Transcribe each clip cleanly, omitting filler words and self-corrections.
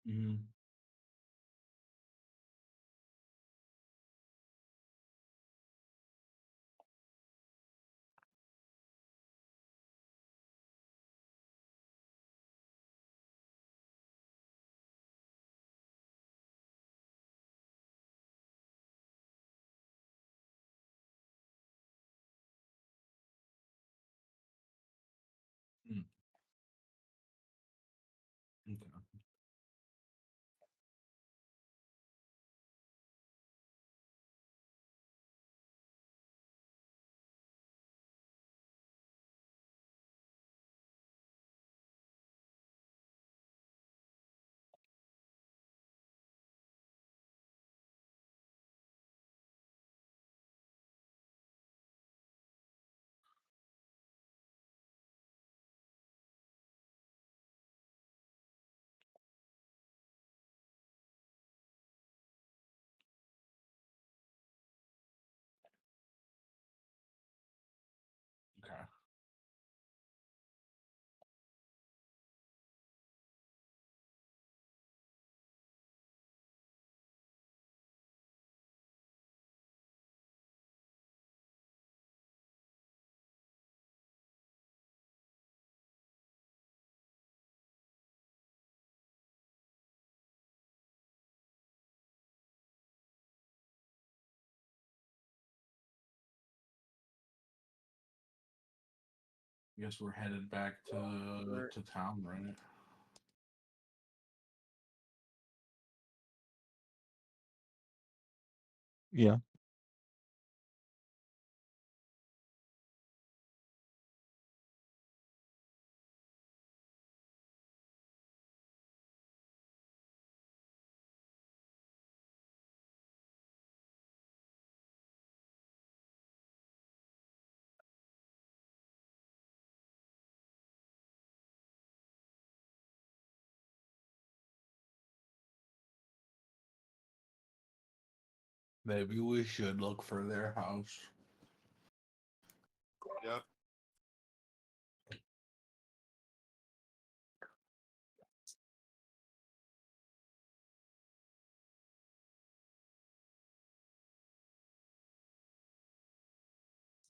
Mhm. Mm. Okay. Okay. Guess we're headed back to town, right? Yeah. Maybe we should look for their house. Yep.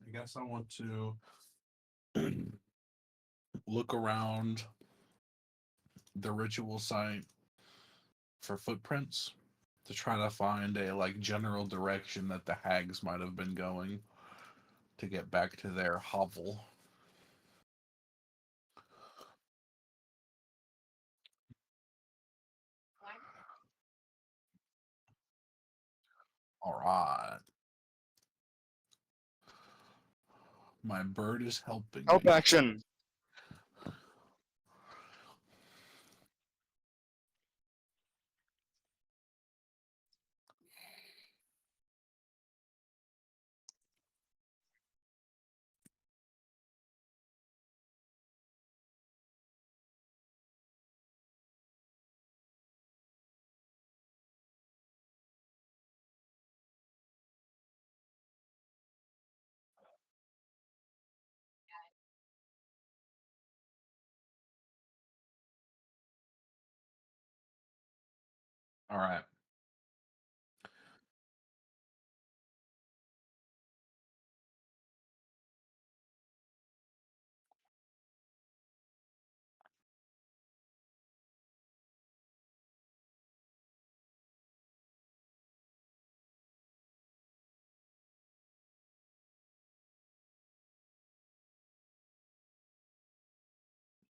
I guess I want to look around the ritual site for footprints to try to find a like general direction that the hags might have been going to get back to their hovel. All right. My bird is helping Help me. action. All right.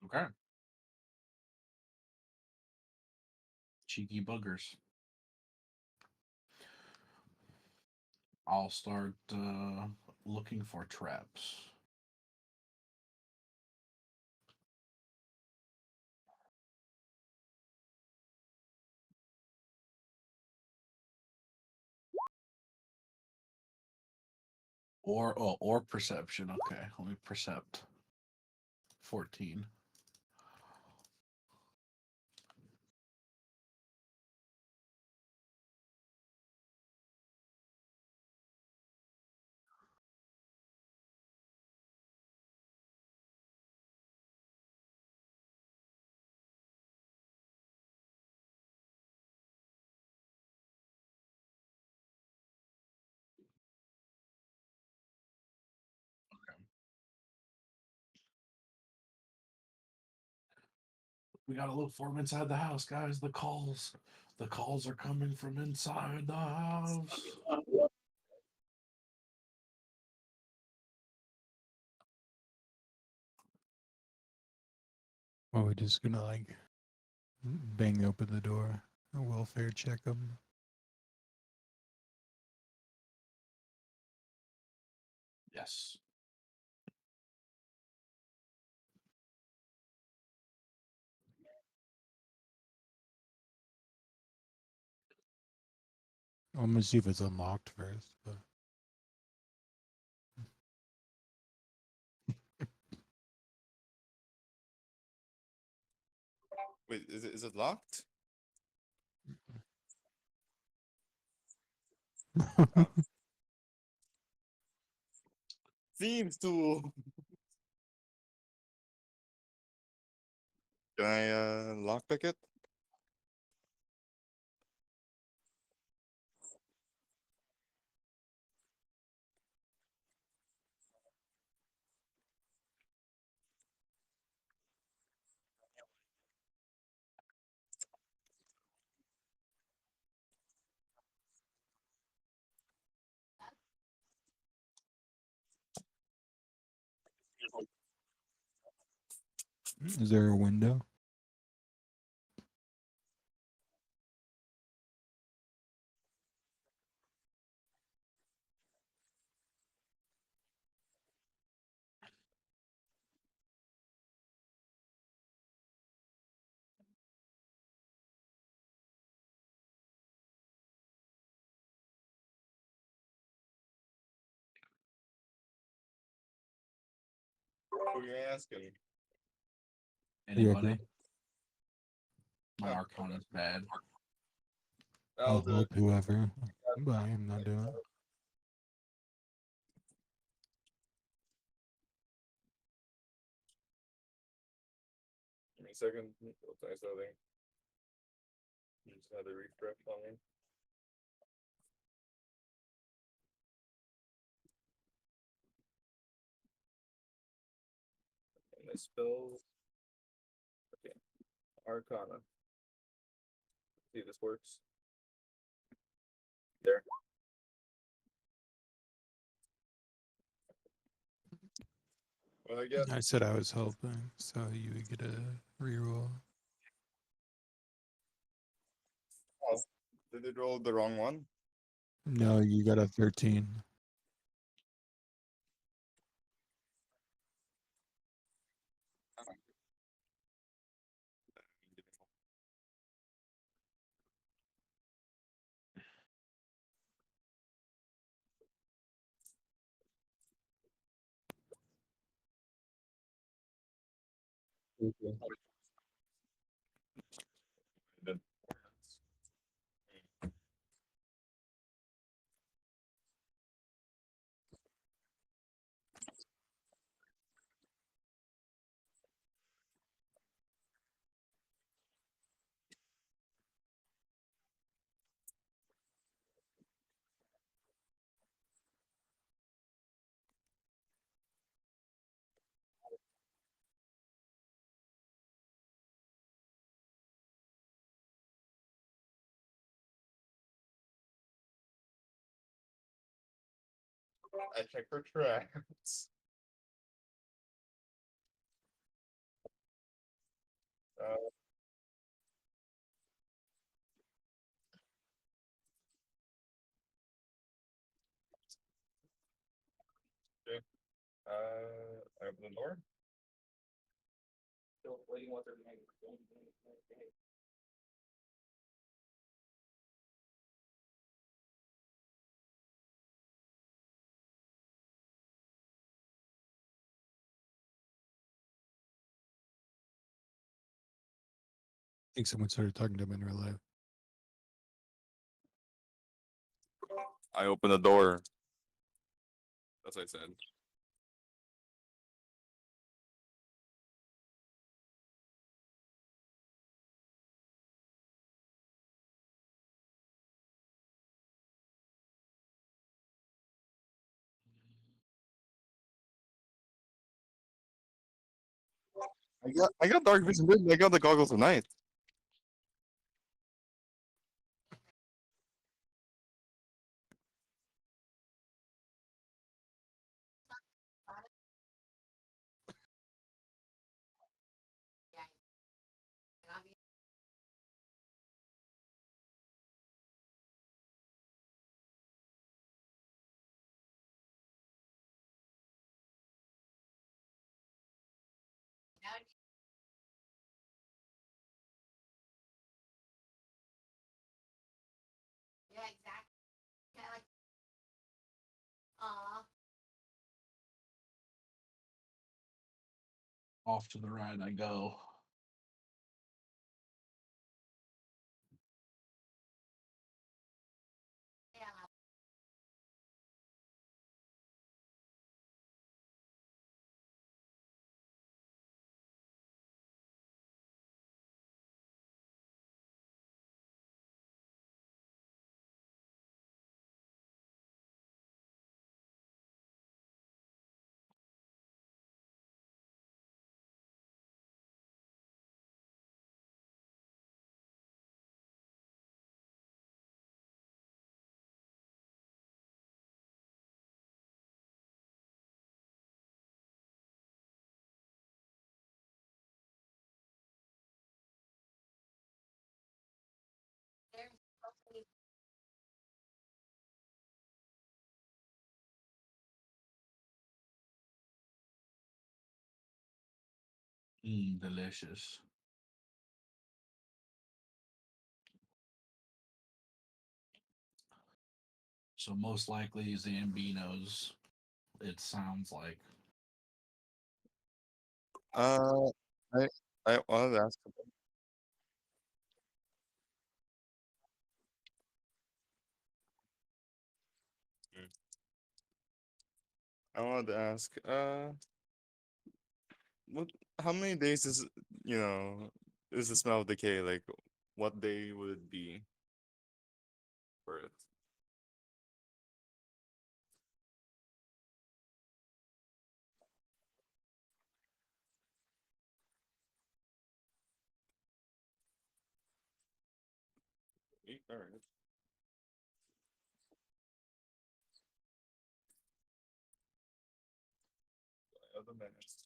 Okay. Cheeky buggers. I'll start looking for traps. Or perception. Okay, let me percept. 14. We gotta look for him inside the house, guys. The calls are coming from inside the house. Well, we're just gonna like bang open the door, welfare check them. Yes. I'm gonna see if it's unlocked first. But Wait, is it locked? Oh. Thieves tool. Can I lockpick it? is there a window? Who are you asking? Anybody? Whoever. My Arcana's bad. I'll do it. Whoever. But I am not doing it. Give me a second. What's nice loading? Just had a refresh on me. And the spells. Okay. Arcana. See if this works. There. Well, I guess I said I was helping, so you would get a reroll. did it roll the wrong one? No, you got a 13. Then- I check for traps. Uh, okay. I open the door. Still waiting what they're doing. I think someone started talking to him in real life. I open the door. That's what I said. I got dark vision. Dude. I got the goggles of night. Off to the right I go. Delicious. So most likely Zambinos, it sounds like. Uh, I I wanted to ask. I wanted to ask. What? How many days is is the smell of decay? Like, what day would it be for it? All right. Other minutes.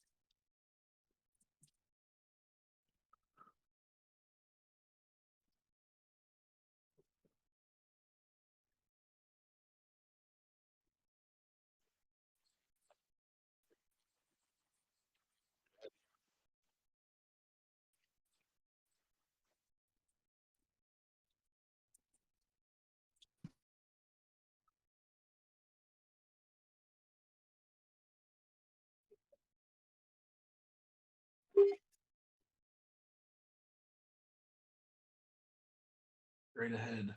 Straight ahead.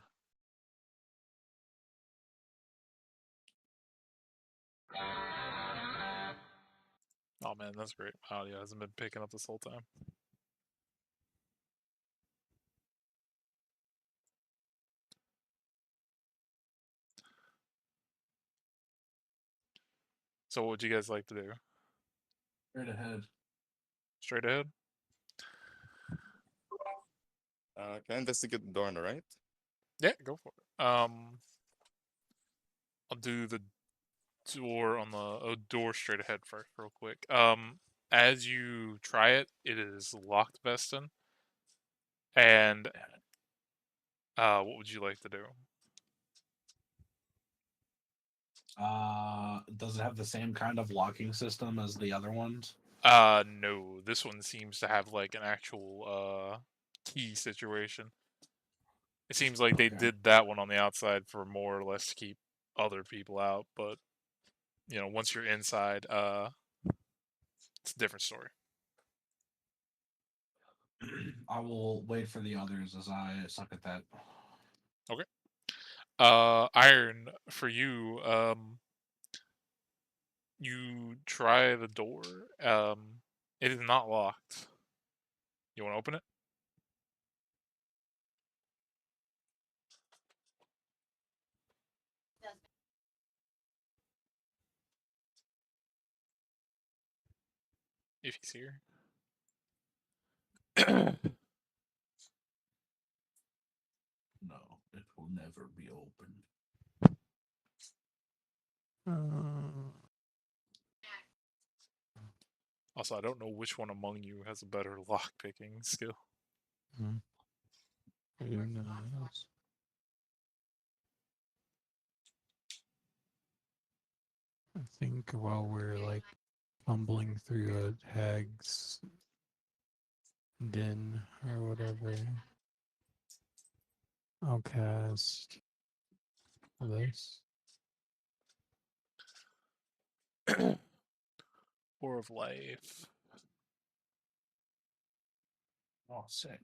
Oh man, that's great. My audio hasn't been picking up this whole time. So what would you guys like to do? Straight ahead. Straight ahead? Can I investigate the door on the right? Yeah, go for it. I'll do the door on the door straight ahead first, real quick. As you try it, it is locked, Veston. And what would you like to do? Does it have the same kind of locking system as the other ones? No. This one seems to have like an actual key situation. It seems like they Okay. did that one on the outside for more or less to keep other people out, but once you're inside, it's a different story. I will wait for the others as I suck at that. Okay. Iron, for you, you try the door. It is not locked. You want to open it? If he's here. No, it will never be opened. Also, I don't know which one among you has a better lockpicking skill. Who knows? I think while we're like fumbling through a hag's den or whatever, I'll cast this. Or of life. Oh, sick.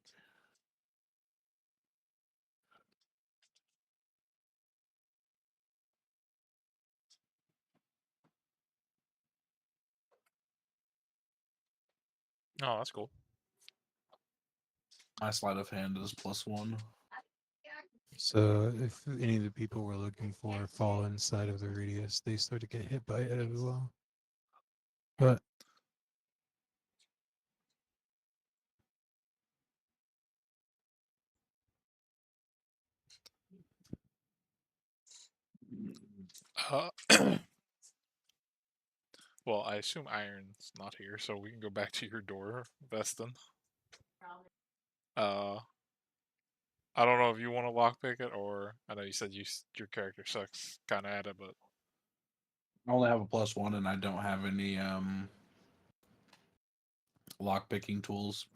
Oh, that's cool. My sleight of hand is +1. So if any of the people we're looking for fall inside of the radius, they start to get hit by it as well. But Uh, well, I assume Iron's not here, so we can go back to your door, Veston. I don't know if you want to lockpick it, or I know you said your character sucks kind of at it, but I only have a +1, and I don't have any lock picking tools.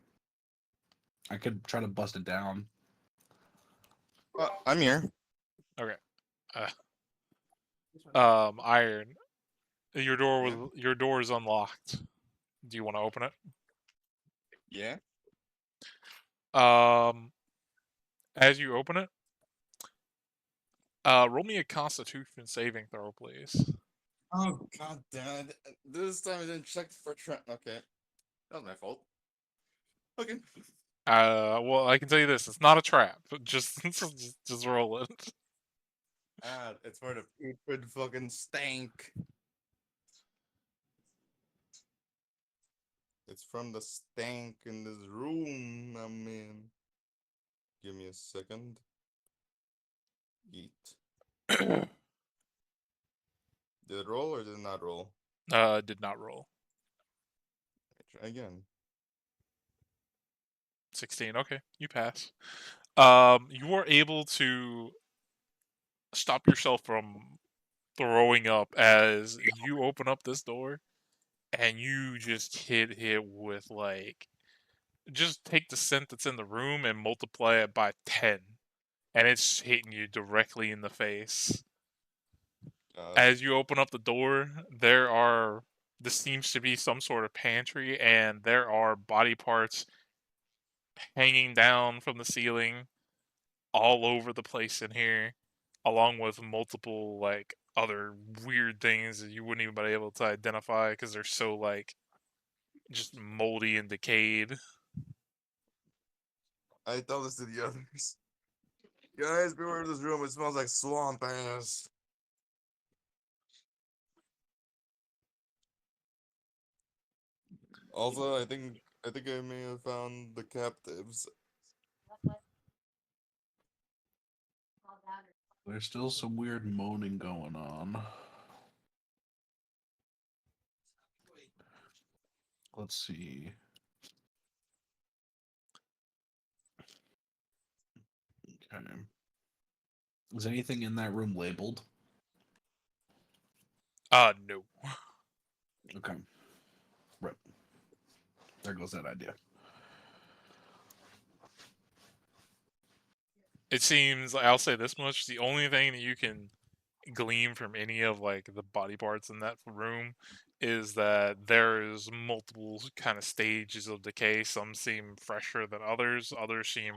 I could try to bust it down. I'm here. okay. Iron, your door Yeah. your door is unlocked. Do you want to open it? Yeah. As you open it, roll me a Constitution saving throw, please. Oh god damn it. This time I didn't check for Trent. Okay. That was my fault. Okay. Well, I can tell you this: it's not a trap. Just roll it. It's for the stupid fucking stank. It's from the stank in this room I'm in. Give me a second. Eat. Did it roll or did it not roll? Did not roll. Try again. 16. Okay, you pass. You are able to stop yourself from throwing up as you open up this door, and you just hit with like, just take the scent that's in the room and multiply it by 10, and it's hitting you directly in the face. As you open up the door, this seems to be some sort of pantry, and there are body parts hanging down from the ceiling all over the place in here, along with multiple like other weird things that you wouldn't even be able to identify because they're so like just moldy and decayed. I tell this to the others. Guys, beware of this room. It smells like swamp ass. Also, I think I may have found the captives. There's still some weird moaning going on. Let's see. Okay. Is anything in that room labeled? No. Okay. Right. There goes that idea. It seems, I'll say this much, the only thing that you can glean from any of like the body parts in that room is that there is multiple kind of stages of decay. Some seem fresher than others seem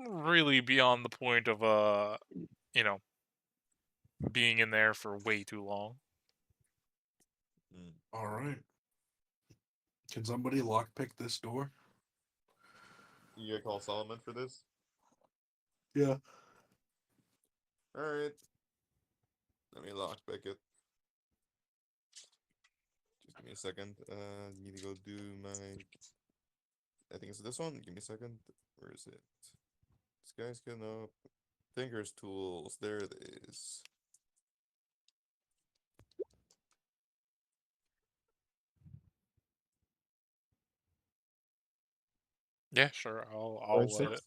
really beyond the point of you know, being in there for way too long. All right. Can somebody lockpick this door? You gotta call Solomon for this? Yeah. Alright. Let me lockpick it. Just give me a second. Need to go do my I think it's this one. Give me a second. Where is it? This guy's gonna Thinker's tools. There it is. Yeah, sure. Five, six.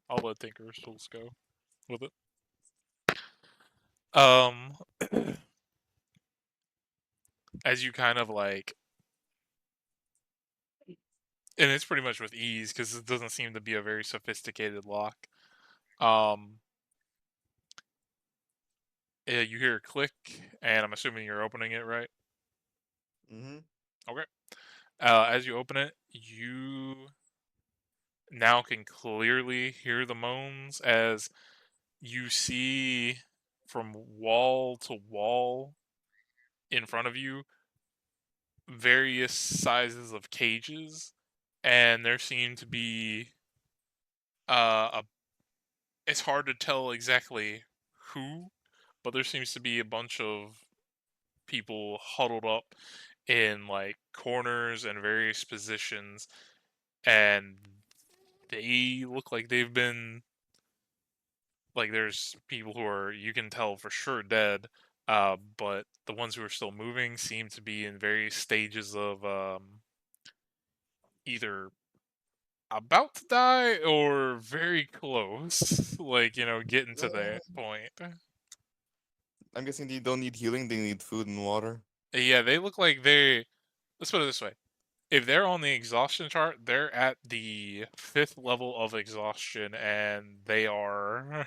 I'll let Tinker's tools go with it. Um, as you kind of like, and it's pretty much with ease because it doesn't seem to be a very sophisticated lock. Yeah, you hear a click, and I'm assuming you're opening it, right? Mm-hmm. Okay. As you open it, you now can clearly hear the moans as you see from wall to wall in front of you various sizes of cages, and there seem to be a. It's hard to tell exactly who, but there seems to be a bunch of people huddled up in like corners and various positions, and they look like they've been like there's people who are you can tell for sure dead, but the ones who are still moving seem to be in various stages of either about to die or very close, like getting to that point. I'm guessing they don't need healing. They need food and water. Yeah, they look like they. Let's put it this way: if they're on the exhaustion chart, they're at the 5th level of exhaustion, and they are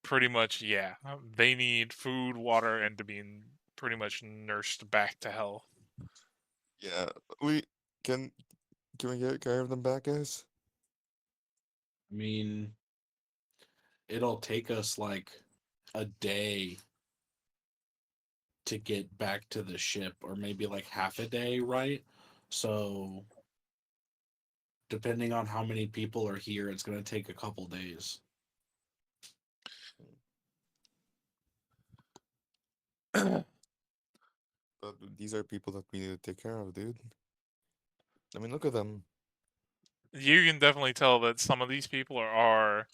pretty much they need food, water, and to be pretty much nursed back to health. Yeah, we can. Can we get carry them back, guys? I mean, it'll take us like a day to get back to the ship, or maybe like half a day, right? So, depending on how many people are here, it's going to take a couple days. But these are people that we need to take care of, dude. I mean, look at them. You can definitely tell that some of these people are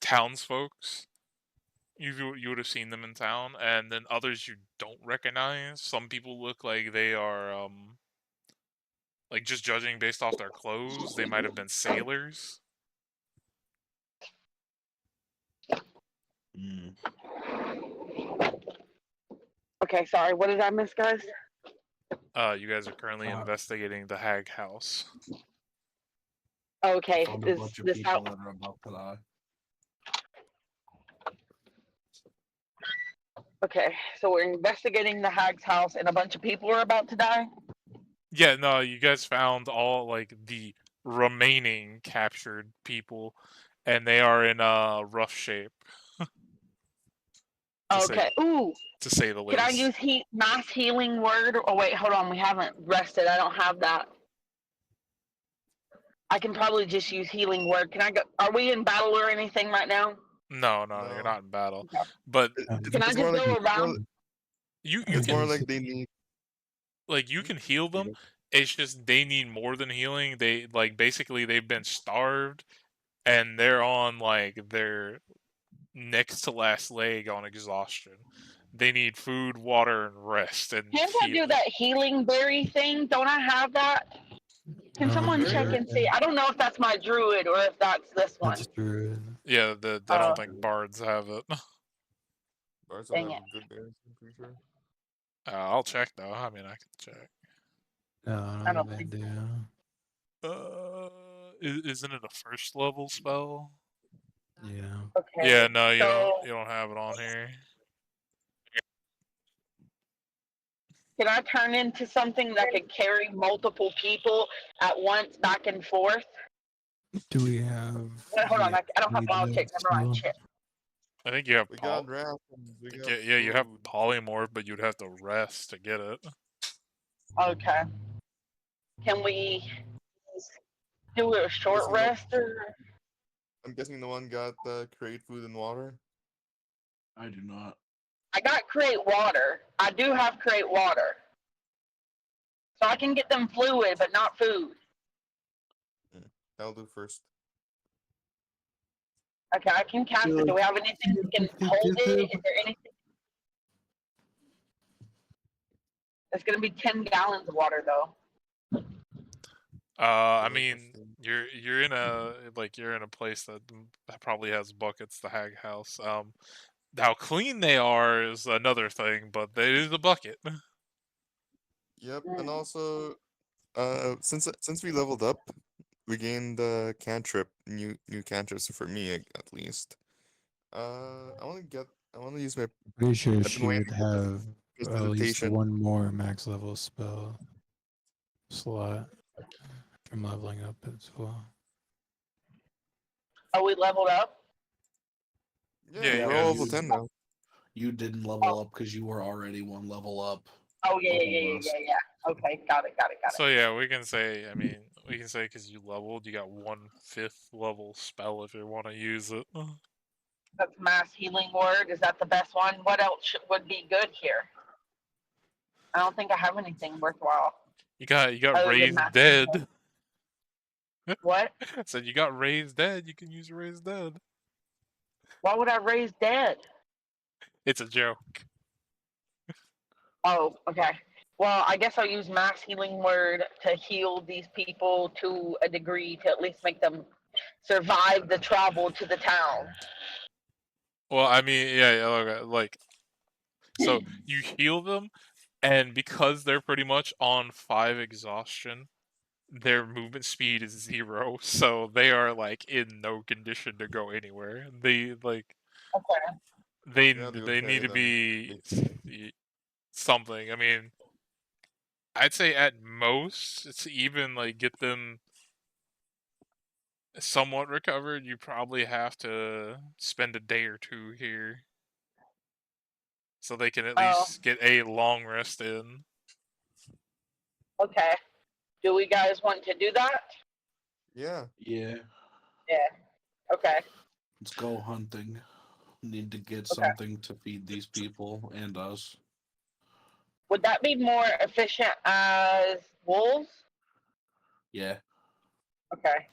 townsfolks. You would have seen them in town, and then others you don't recognize. Some people look like they are like just judging based off their clothes, they might have been sailors. Mm. Okay, sorry. What did I miss, guys? You guys are currently investigating the hag house. Okay, Found a is bunch of this people out? that are about to die. Okay, so we're investigating the hag's house, and a bunch of people are about to die. Yeah, no, you guys found all like the remaining captured people, and they are in rough shape. Okay. Ooh, To say the can I least. use mass healing word? Oh wait, hold on. We haven't rested. I don't have that. I can probably just use healing word. Can I go? Are we in battle or anything right now? No, No. you're not in battle. Okay. But Can I It's just more like go more, around? you it's can more like they need. like you can heal them. It's just they need more than healing. They like basically they've been starved, and they're on like their next to last leg on exhaustion. They need food, water, and rest and Can't I do healing. that healing berry thing? Don't I have that? Can someone check and see? I don't know if that's my druid or if that's this one. That's druid. Yeah, I don't think bards have it. Bars don't Dang have it. good berries, I'm pretty sure. I'll check though. I mean, I can check. No, I I don't don't think think do. Isn't it a first level spell? Yeah. Okay. Yeah, no, So you don't have it on here. can I turn into something that can carry multiple people at once back and forth? Do we have? Wait, hold on. Yeah, I don't have we politics. live Never mind. still. Shit. I think you have We got rations. We got yeah, you have food. polymorph, but you'd have to rest to get it. Okay. Can we do a short Guessing rest or? I'm guessing the one got create food and water. I do not. I got create water. I do have create water. So I can get them fluid, but not food. I'll do first. Okay, I can cast it. Do we have anything that can hold it? Is there anything? It's gonna be 10 gallons of water though. I Good mean, question. you're in a place that probably has buckets. The hag house. How clean they are is another thing, but there is a bucket. Yep, and Mm. also, since we leveled up, we gained cantrip, new cantrips for me at least. I want to use my. Pretty sure I've been she would waiting for have at least prestidigitation. one more max level spell slot from leveling up as well. Are we leveled up? Yeah, Yeah, you we're all guys. level 10 now. You didn't level up because you were already one level up. Oh yeah, yeah, above yeah, yeah, us. yeah, yeah. Okay, got it. So yeah, we can say. I mean, we can say because you leveled, you got 1/5 level spell if you want to use it. That's mass healing word. Is that the best one? What else would be good here? I don't think I have anything worthwhile You got other than raised mass healing word. dead. What? Said you got raised dead. You can use raised dead. Why would I raise dead? It's a joke. Oh, okay. Well, I guess I'll use mass healing word to heal these people to a degree to at least make them survive the travel to the town. Well, I mean, yeah, like so you heal them, and because they're pretty much on 5 exhaustion, their movement speed is 0, so they are like in no condition to go anywhere. They like Okay. Yeah, to go they need carry to them. be something. I mean, I'd say at most it's even like get them somewhat recovered. You probably have to spend a day or two here so they can at Oh, least get a long rest in. okay. Do we guys want to do that? Yeah. Yeah. Yeah. Okay. Let's go hunting. Need to get Okay. something to feed these people and us. Would that be more efficient as wolves? Yeah. Okay.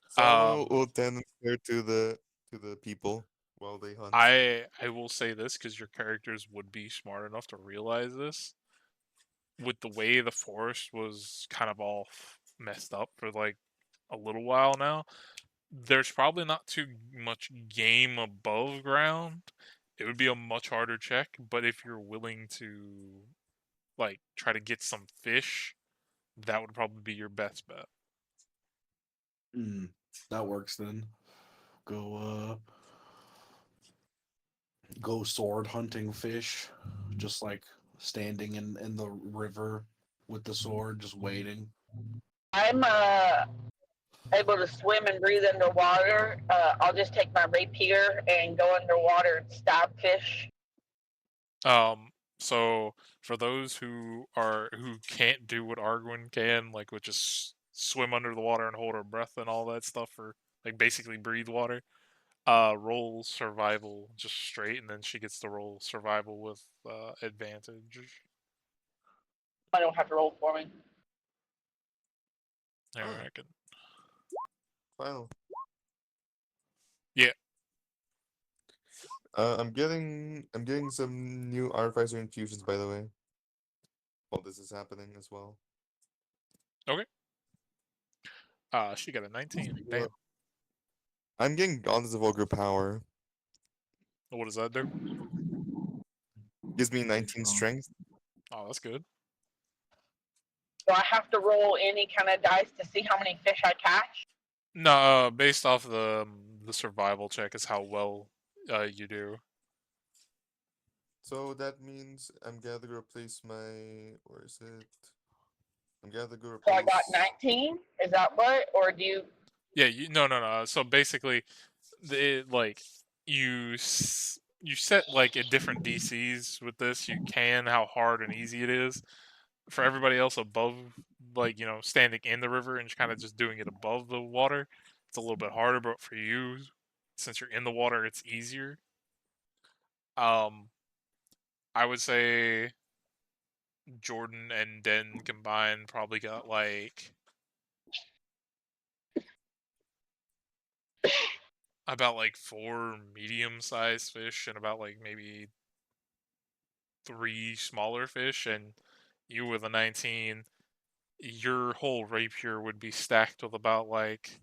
So we'll tend there to the people while they hunt. I will say this because your characters would be smart enough to realize this. With the way the forest was kind of all messed up for like a little while now, there's probably not too much game above ground. It would be a much harder check, but if you're willing to like try to get some fish, that would probably be your best bet. That works then. Go sword hunting fish. Just like standing in the river with the sword, just waiting. I'm able to swim and breathe underwater. I'll just take my rapier and go underwater and stab fish. So for those who can't do what Arguin can, like with just swim under the water and hold her breath and all that stuff, or like basically breathe water, roll survival just straight, and then she gets to roll survival with advantage. I don't have to roll for me. I Oh. reckon. Final. Yeah. I'm getting some new artificer infusions, by the way. While this is happening as well. Okay. She got a 19. Well, Damn. I'm getting Goddess of Ogre power. What does that do? Gives me 19 strength. Oh, that's good. Do I have to roll any kind of dice to see how many fish I catch? No, based off the survival check is how well you do. So that means I'm gonna go replace my. Where is it? I'm gonna go So I replace. got 19. Is that what? Or do you? Yeah, no. So basically, like you set like at different DCs with this. You can how hard and easy it is. For everybody else above, like standing in the river and kind of just doing it above the water, it's a little bit harder. But for you, since you're in the water, it's easier. I would say Jordan and Den combined probably got like about like 4 medium-sized fish and about like maybe 3 smaller fish, and you with a 19, your whole rapier would be stacked with about like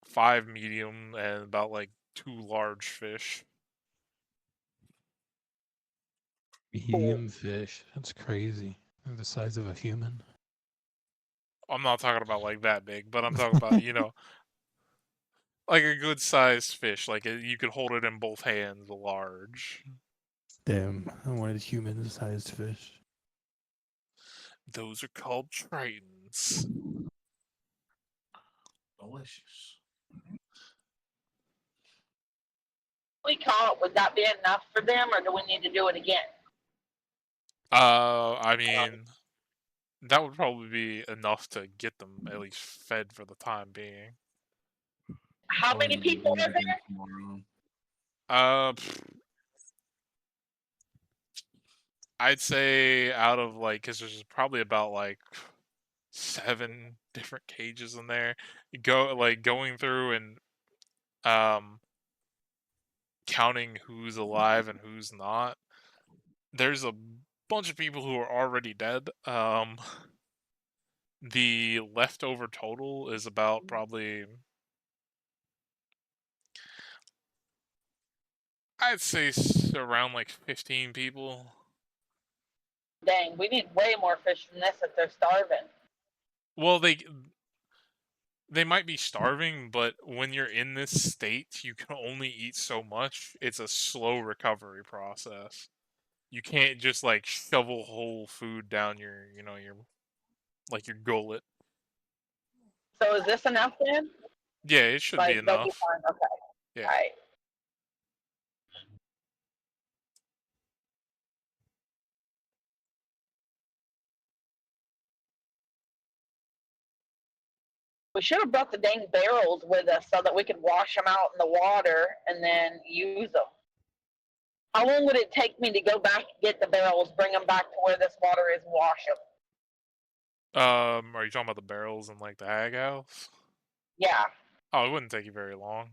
5 medium and about like 2 large fish. Medium fish. That's crazy. They're the size of a human. I'm not talking about like that big, but I'm talking about, like a good sized fish. Like you could hold it in both hands, large. Damn, I wanted human-sized fish. Those are called tritons. Delicious. We caught, would that be enough for them, or do we need to do it again? I mean, that would probably be enough to get them at least fed for the time being. How many Probably people do it are there? again tomorrow. I'd say out of like, because there's probably about like 7 different cages in there. Going through and counting who's alive and who's not. There's a bunch of people who are already dead. The leftover total is about probably, I'd say around like 15 people. Dang, we need way more fish than this if they're starving. Well, they might be starving, but when you're in this state, you can only eat so much. It's a slow recovery process. You can't just like shovel whole food down your gullet. So is this enough then? Yeah, it should be Like, they'll be enough. fine. Okay. Yeah. All right. We should have brought the dang barrels with us so that we could wash them out in the water and then use them. How long would it take me to go back and get the barrels, bring them back to where this water is, and wash them? Are you talking about the barrels in like the hag house? Yeah. Oh, it wouldn't take you very long.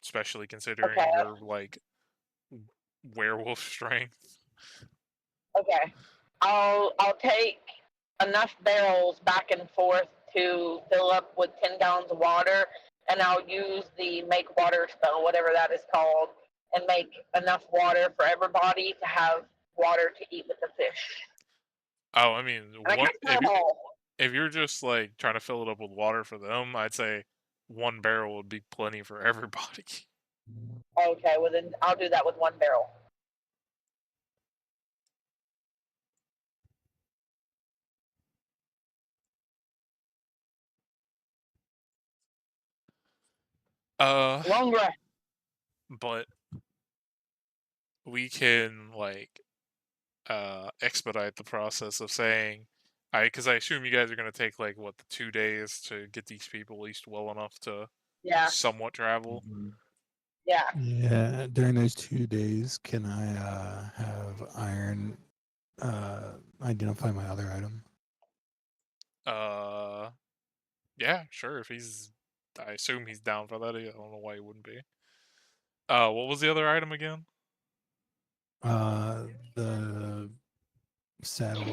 Especially considering Okay. your like werewolf strength. Okay. I'll take enough barrels back and forth to fill up with 10 gallons of water, and I'll use the make water spell, whatever that is called, and make enough water for everybody to have water to eat with the fish. Oh, I mean, And if you're just like trying to fill it up with water for them, I'd say 1 barrel would be plenty for everybody. Okay, well then I'll do that with 1 barrel. Long rest. But we can like expedite the process of saying, because I assume you guys are gonna take like what, the 2 days to get these people at least well enough to Yeah, somewhat travel. yeah. Yeah, during those 2 days, can I have Iron identify my other item? Yeah, sure. If I assume he's down for that. I don't know why he wouldn't be. What was the other item again? The saddle.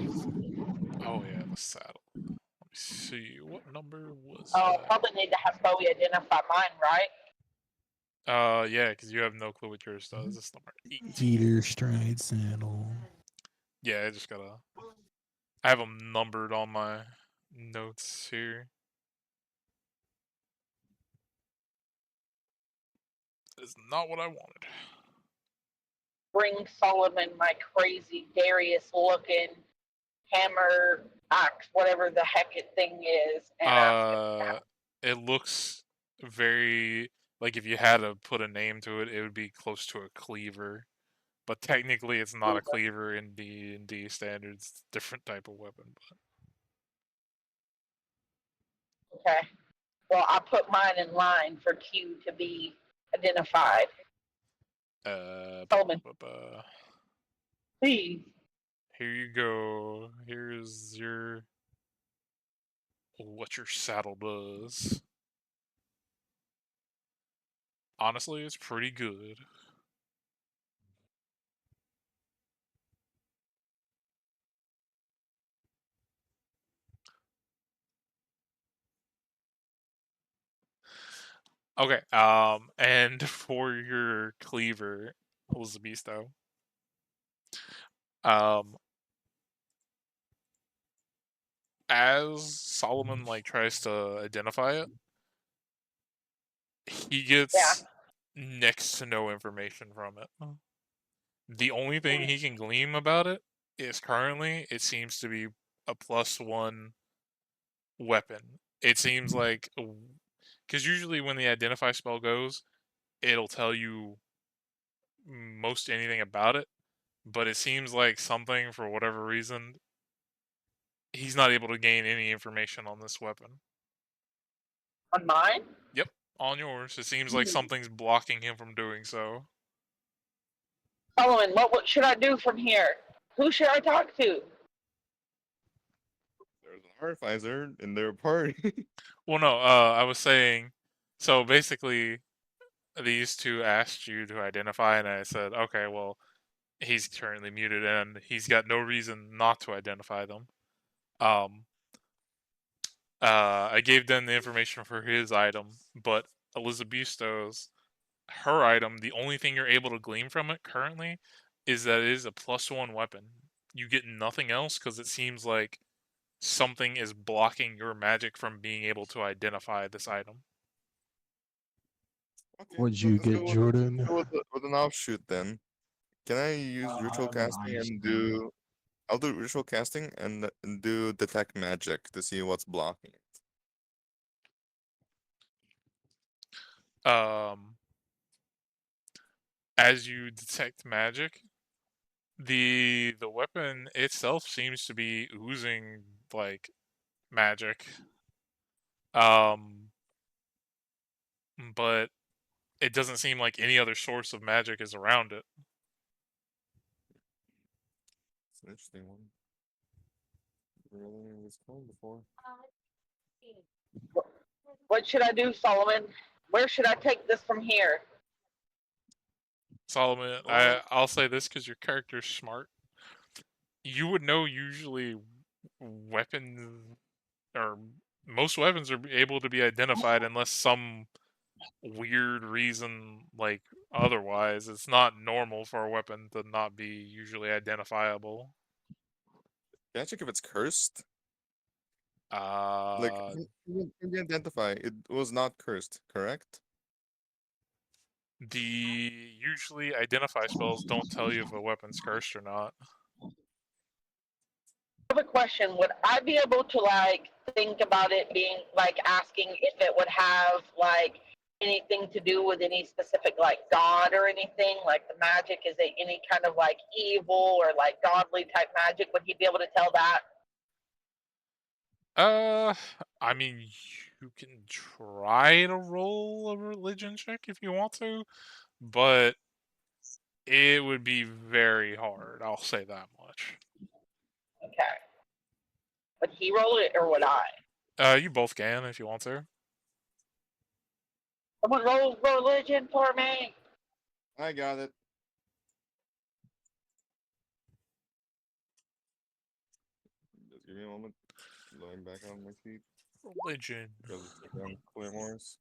Oh yeah, the saddle. Let me see. What number was Oh, that? probably need to have Bowie identify mine, right? Yeah, because you have no clue what yours does. It's number 8. Cedar stride saddle. Yeah, I have them numbered on my notes here. That is not what I wanted. Bring Solomon my crazy Darius looking hammer axe, whatever the heck it thing is. And It looks very like, if you had to put a name to it, it would be close to a cleaver. But technically, it's not a cleaver in D&D standards. It's a different type of weapon. okay. Well, I put mine in line for Q to be identified. Solomon, please. Here you go. Here's what your saddle does. Honestly, it's pretty good. Okay, and for your cleaver, Elizabesto, as Solomon tries to identify it, he gets next to no information from it. The only thing he can glean about it is currently it seems to be a +1 weapon. It seems like because usually when the identify spell goes, it'll tell you most anything about it, but it seems like something for whatever reason he's not able to gain any information on this weapon. On mine? Yep, on yours. It seems like something's blocking him from doing so. Solomon, what should I do from here? Who should I talk to? There's an artificer in their party. Well, no, I was saying, so basically, these two asked you to identify, and I said, okay, well, he's currently muted, and he's got no reason not to identify them. I gave them the information for his item, but Elizabesto's, her item, the only thing you're able to glean from it currently is that it is a +1 weapon. You get nothing else because it seems like something is blocking your magic from being able to identify this item. Okay, What'd so you let's go get, with, Jordan? let's go with an offshoot then. Can I use ritual casting and do? I'll do ritual casting and do detect magic to see what's blocking it. As you detect magic, the weapon itself seems to be oozing magic. But it doesn't seem like any other source of magic is around it. It's an interesting one. Really was called before. What should I do, Solomon? Where should I take this from here? Solomon, I'll say this because your character's smart. You would know usually weapons, or most weapons are able to be identified unless some weird reason otherwise. It's not normal for a weapon to not be usually identifiable. Can I check if it's cursed? Like, Uh, can you identify? It was not cursed, correct? the usually identify spells don't tell you if a weapon's cursed or not. I have a question. Would I be able to think about it being asking if it would have anything to do with any specific god or anything? Like the magic, is it any kind of evil or godly type magic? Would he be able to tell that? I mean, you can try to roll a religion check if you want to, but it would be very hard. I'll say that much. Okay. Would he roll it or would I? You both can if you want to. Someone roll religion for me. I got it. Just give me a moment. Going back on my feet. Religion. Because it's on Claymores.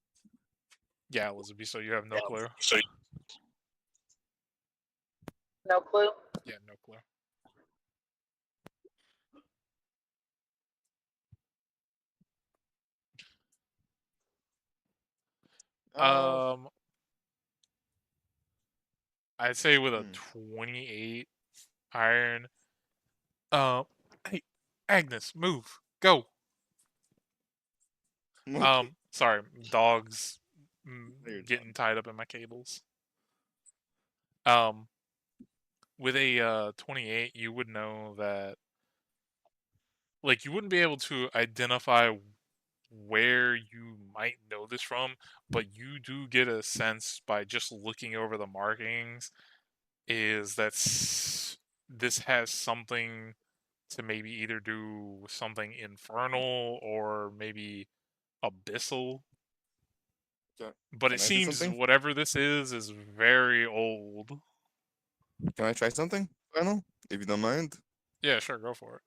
Yeah, Elizabeth, so you have no clue. No clue. Yeah, no clue. I'd say with a 28 iron. Hey, Agnes, move, go. Sorry, dogs getting tied up in my cables. With a 28, you would know that, you wouldn't be able to identify where you might know this from, but you do get a sense by just looking over the markings is that this has something to maybe either do something infernal or maybe abyssal. But Can it I say seems something? whatever this is very old. Can I try something, Final? If you don't mind. Yeah, sure, go for it.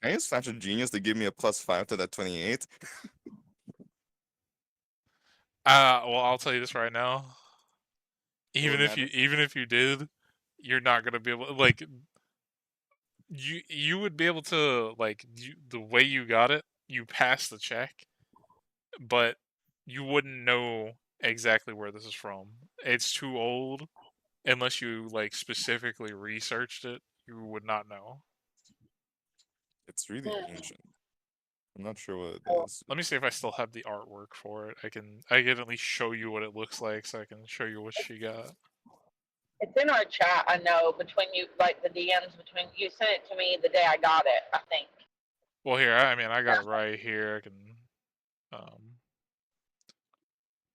Can I use Flash of Genius to give me a +5 to that 28? Well, I'll tell you this right now. Will it matter? Even if you did, you're not gonna be able like you would be able to like the way you got it, you passed the check, but you wouldn't know exactly where this is from. It's too old. Unless you like specifically researched it, you would not know. It's really ancient. I'm not sure what it is. Let me see if I still have the artwork for it. I can at least show you what it looks like, so I can show you what she got. It's in our chat, I know, between you, like the DMs between you sent it to me the day I got it, I think. Well, here, I mean, I got it right here. I can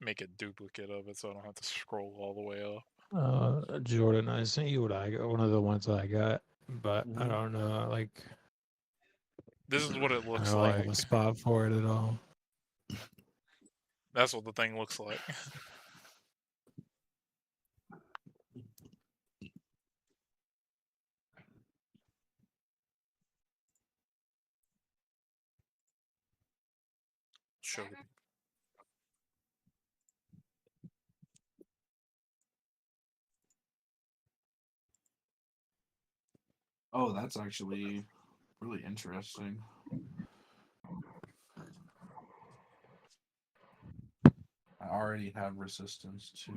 make a duplicate of it, so I don't have to scroll all the way up. Jordan, I sent you what I got, one of the ones I got, but I Mhm. don't know, like, This is what it I looks don't like. have a spot for it at all. That's what the thing looks like. Show the Oh, that's actually really interesting. I already have resistance to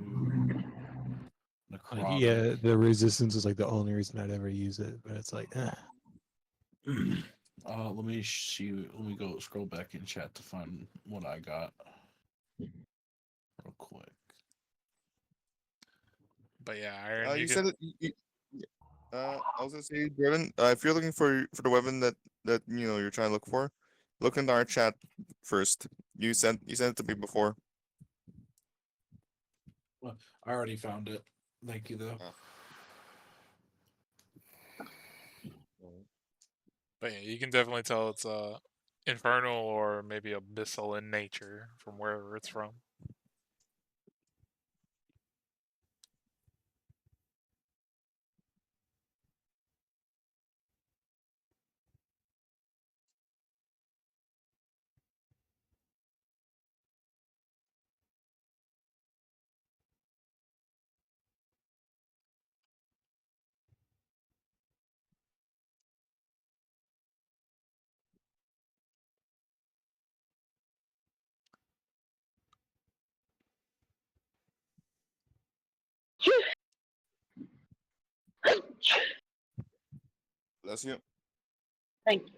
Like, necrotic. yeah, the resistance is like the only reason I'd ever use it, but it's like, Let me see. Let me go scroll back in chat to find what I got real quick. But yeah, Iron. You said it. I was gonna say, Jordan, if you're looking for the weapon that you're trying to look for, look into our chat first. You sent it to me before. Well, I already found it. Thank you, though. But yeah, you can definitely tell it's infernal or maybe abyssal in nature from wherever it's from. Bless you. Thank you.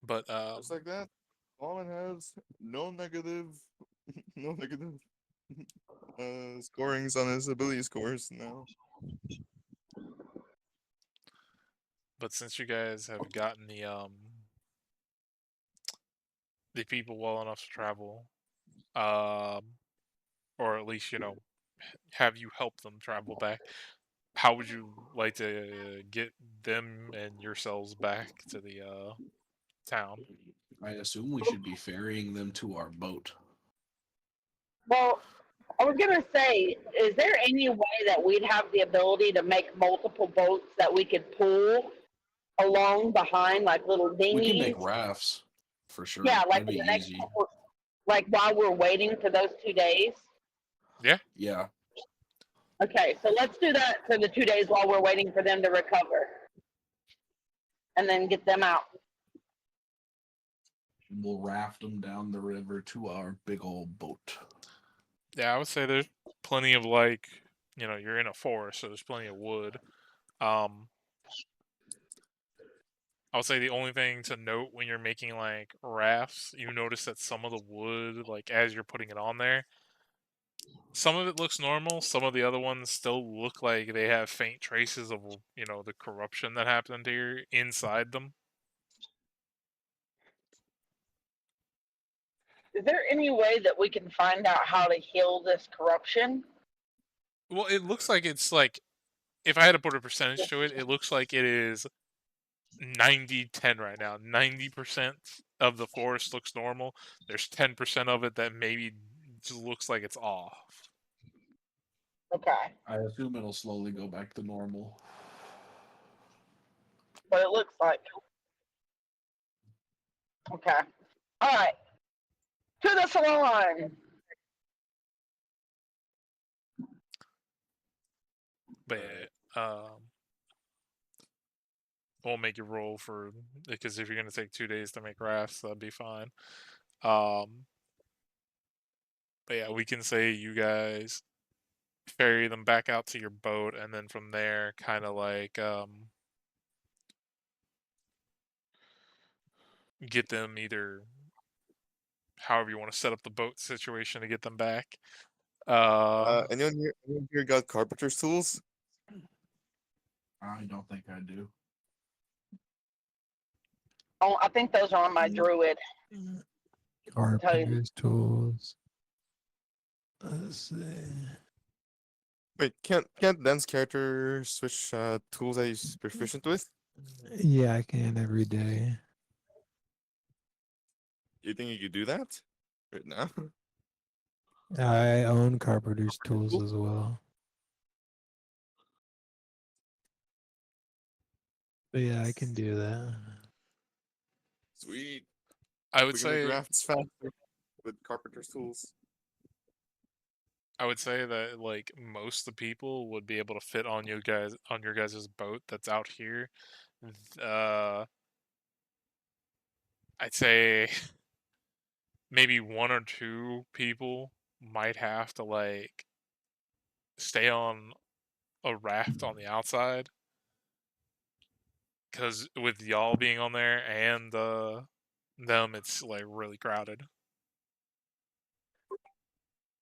But Just like that, Fallen has no negative, no negative scorings on his ability scores now. but since you guys have gotten the people well enough to travel, or at least have you help them travel back, how would you like to get them and yourselves back to the town? I assume we should be ferrying them to our boat. Well, I was gonna say, is there any way that we'd have the ability to make multiple boats that we could pull along behind, like little dinghies? We can make rafts for sure. Yeah, like That'd in be the next easy. couple, like while we're waiting for those 2 days. Yeah. Okay, so let's do that for the 2 days while we're waiting for them to recover, and then get them out. We'll raft them down the river to our big old boat. Yeah, I would say there's plenty of you're in a forest, so there's plenty of wood. I would say the only thing to note when you're making like rafts, you notice that some of the wood, like as you're putting it on there, some of it looks normal. Some of the other ones still look like they have faint traces of the corruption that happened here inside them. Is there any way that we can find out how to heal this corruption? Well, it looks like it's like if I had to put a percentage to it, it looks like it is 90-10 right now. 90% of the forest looks normal. There's 10% of it that maybe just looks like it's off. Okay. I assume it'll slowly go back to normal. But it looks like. Okay. All right. To the salon. But we'll make you roll for, because if you're gonna take 2 days to make rafts, that'd be fine. But yeah, we can say you guys ferry them back out to your boat, and then from there, kind of like get them either however you want to set up the boat situation to get them back. Anyone here got carpenter's tools? I don't think I do. Oh, I think those are on my druid. Carpenter's tools. Let's see. Wait, can't Dan's character switch tools that he's proficient with? Yeah, I can every day. You think you could do that right now? I own carpenter's tools as well. But yeah, I can do that. Sweet. I would We can make say rafts faster with carpenter's tools. I would say that like most of the people would be able to fit on your guys' boat that's out here. I'd say maybe 1 or 2 people might have to like stay on a raft on the outside, because with y'all being on there and them, it's like really crowded.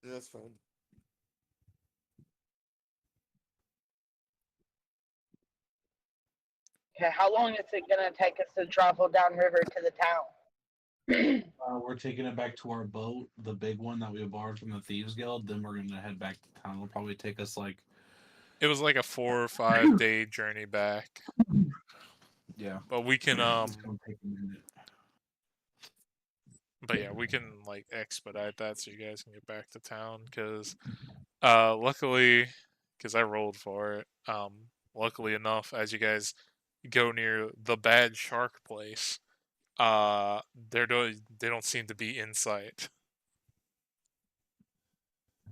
Yeah, that's fine. Okay, how long is it gonna take us to travel downriver to the town? We're taking it back to our boat, the big one that we borrowed from the Thieves Guild. Then we're gonna head back to town. It'll probably take us like It was like a 4 or 5 day journey back, yeah. but we can It's gonna take a minute. but yeah, we can like expedite that so you guys can get back to town. Because luckily, because I rolled for it, luckily enough, as you guys go near the bad shark place, they don't seem to be in sight.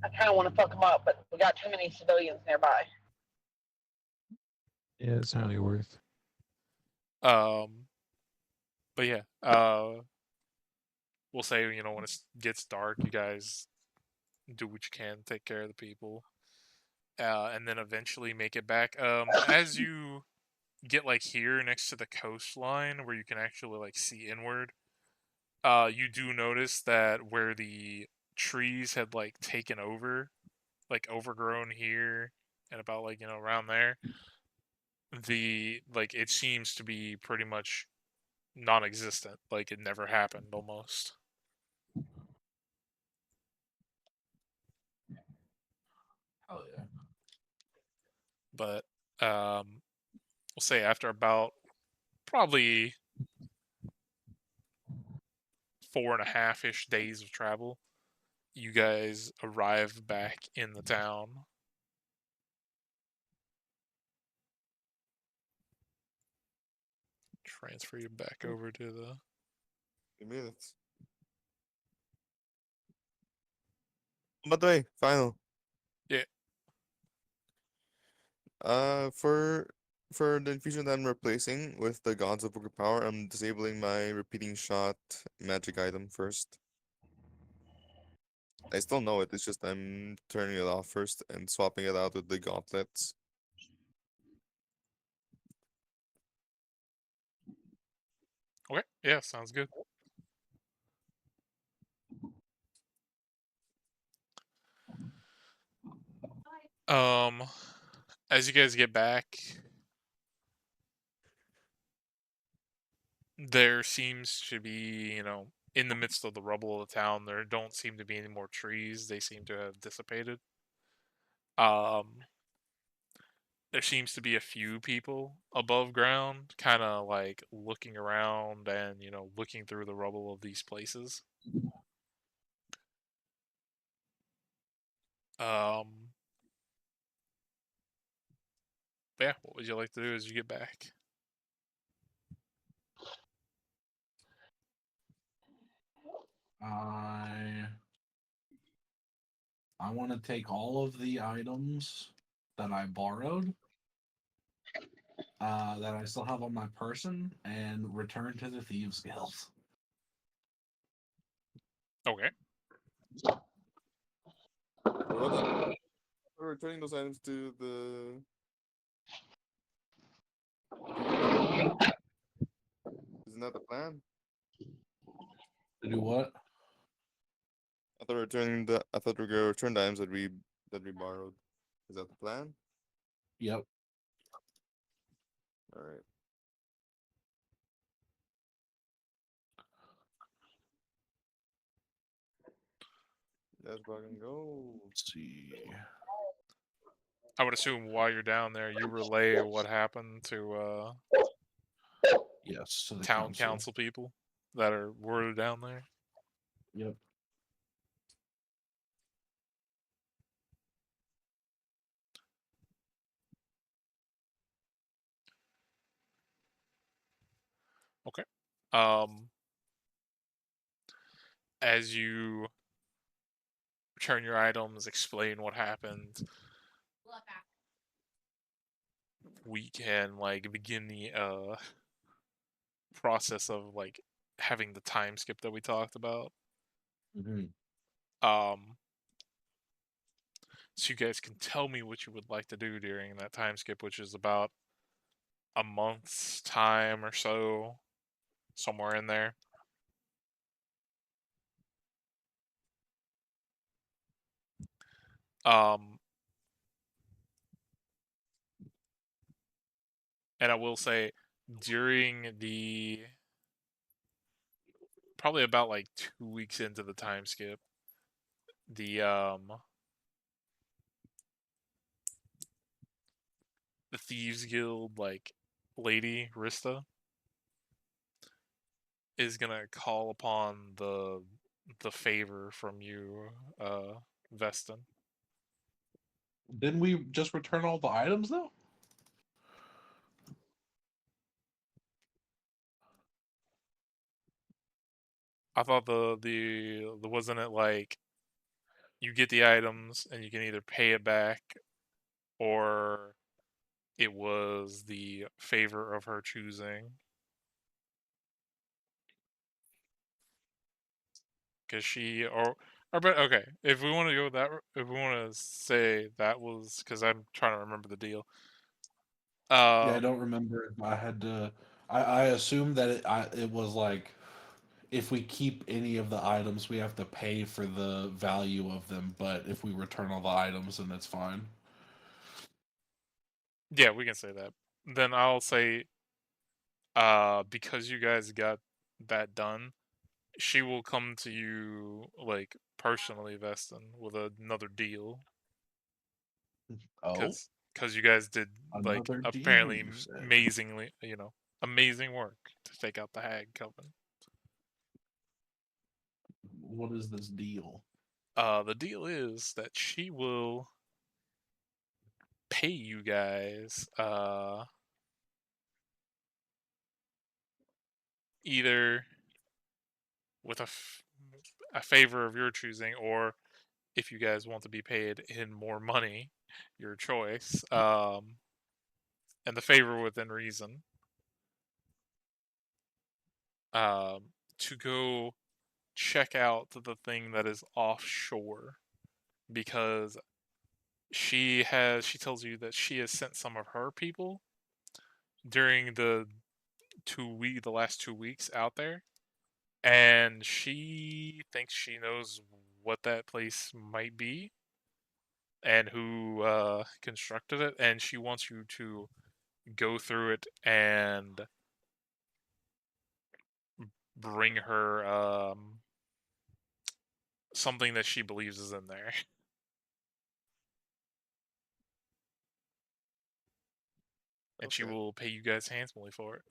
I kind of want to fuck them up, but we got too many civilians nearby. Yeah, it's not really worth. But yeah, we'll say when it gets dark, you guys do what you can, take care of the people, and then eventually make it back. As you get like here next to the coastline where you can actually like see inward, you do notice that where the trees had like taken over, like overgrown here and about like around there, the like it seems to be pretty much non-existent, like it never happened almost. Oh yeah. But we'll say after about probably 4.5-ish days of travel, you guys arrive back in the town. Transfer you back over to the 2 minutes. By the way, final. Yeah. For the infusion that I'm replacing with the Gods of Book Power, I'm disabling my repeating shot magic item first. I still know it, it's just I'm turning it off first and swapping it out with the gauntlets. Okay, yeah, sounds good. As you guys get back, there seems to be, in the midst of the rubble of the town, there don't seem to be any more trees. They seem to have dissipated. there seems to be a few people above ground, kind of like looking around and looking through the rubble of these places. Um, yeah, what would you like to do as you get back? I want to take all of the items that I borrowed, that I still have on my person, and return to the Thieves Guild. Okay. What we're returning those items to the Isn't that the plan? To do what? I thought we were gonna return the items that we borrowed. Is that the plan? Yep. All right. Let's fucking go. Let's see. I would assume while you're down there, you relay what happened to Yes, to the town council people that were down there. Yep. Okay. As you return your items, explain what happened, we can begin the process of having the time skip that we talked about. Mm-hmm. So you guys can tell me what you would like to do during that time skip, which is about a month's time or so, somewhere in there. And I will say, during the probably about 2 weeks into the time skip, the Thieves Guild lady Rista is gonna call upon the favor from you, Veston. Didn't we just return all the items though? I thought the wasn't it you get the items and you can either pay it back, or it was the favor of her choosing. Because she but okay, if we want to go that, if we want to say that was, because I'm trying to remember the deal. Yeah, I don't remember if I had to. I assume that it was if we keep any of the items, we have to pay for the value of them. But if we return all the items, then it's fine. Yeah, we can say that. Then I'll say, because you guys got that done, she will come to you personally, Veston, with another deal. Oh, Because you guys did another deal, apparently you said. amazingly, amazing work to take out the hag coven. What is this deal? The deal is that she will pay you guys either with a favor of your choosing, or if you guys want to be paid in more money, your choice. And the favor within reason. To go check out the thing that is offshore, because she tells you that she has sent some of her people during the last 2 weeks out there, and she thinks she knows what that place might be and who constructed it, and she wants you to go through it and bring her something that she believes is in there. and she Okay. will pay you guys handsomely for it.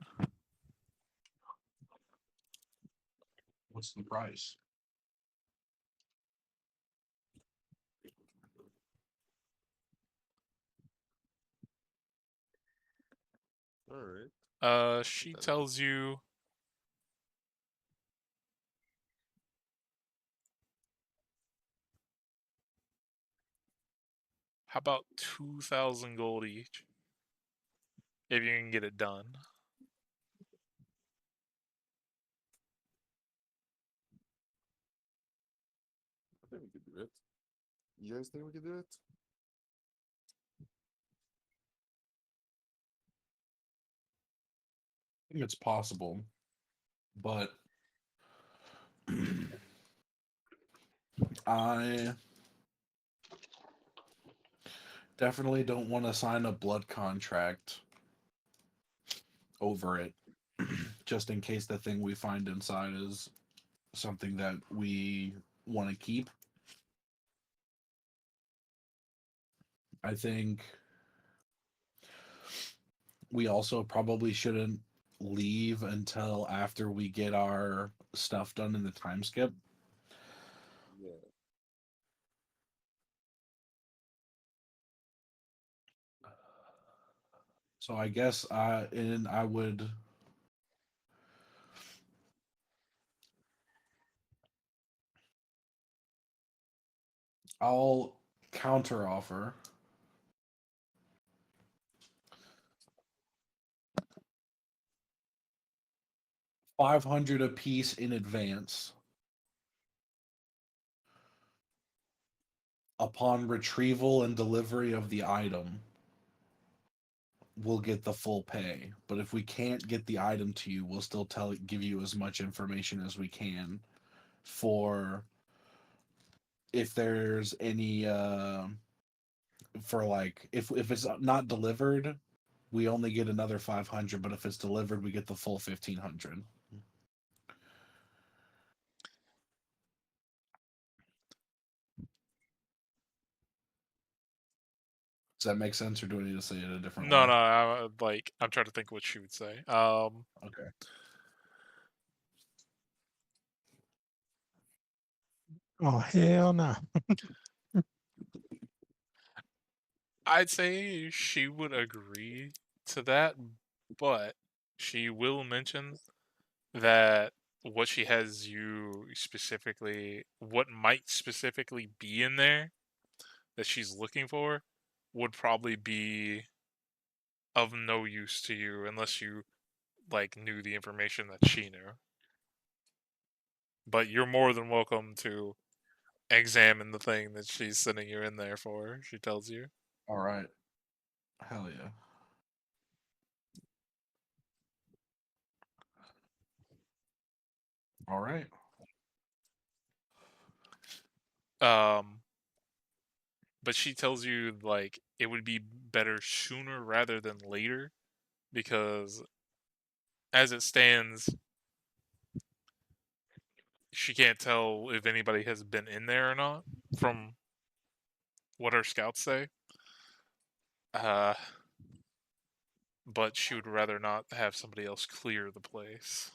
What's the price? All right. She That- tells you how about 2,000 gold each if you can get it done. I think we could do it. You guys think we could do it? I think it's possible, but I definitely don't want to sign a blood contract over it, just in case the thing we find inside is something that we want to keep. I think we also probably shouldn't leave until after we get our stuff done in the time skip. Yeah. So I guess I'll counter offer 500 apiece in advance. Upon retrieval and delivery of the item, we'll get the full pay. But if we can't get the item to you, we'll still give you as much information as we can for if there's any for like if it's not delivered, we only get another 500, but if it's delivered, we get the full 1,500. Does that make sense, or do I need to say it a different No, way? no, I'm trying to think what she would say. Okay. Oh hell no! I'd say she would agree to that, but she will mention that what she has you specifically, what might specifically be in there that she's looking for, would probably be of no use to you unless you like knew the information that she knew. But you're more than welcome to examine the thing that she's sending you in there for. She tells you. All right. Hell yeah. All right. But she tells you like it would be better sooner rather than later because as it stands, she can't tell if anybody has been in there or not from what her scouts say. Uh, but she would rather not have somebody else clear the place.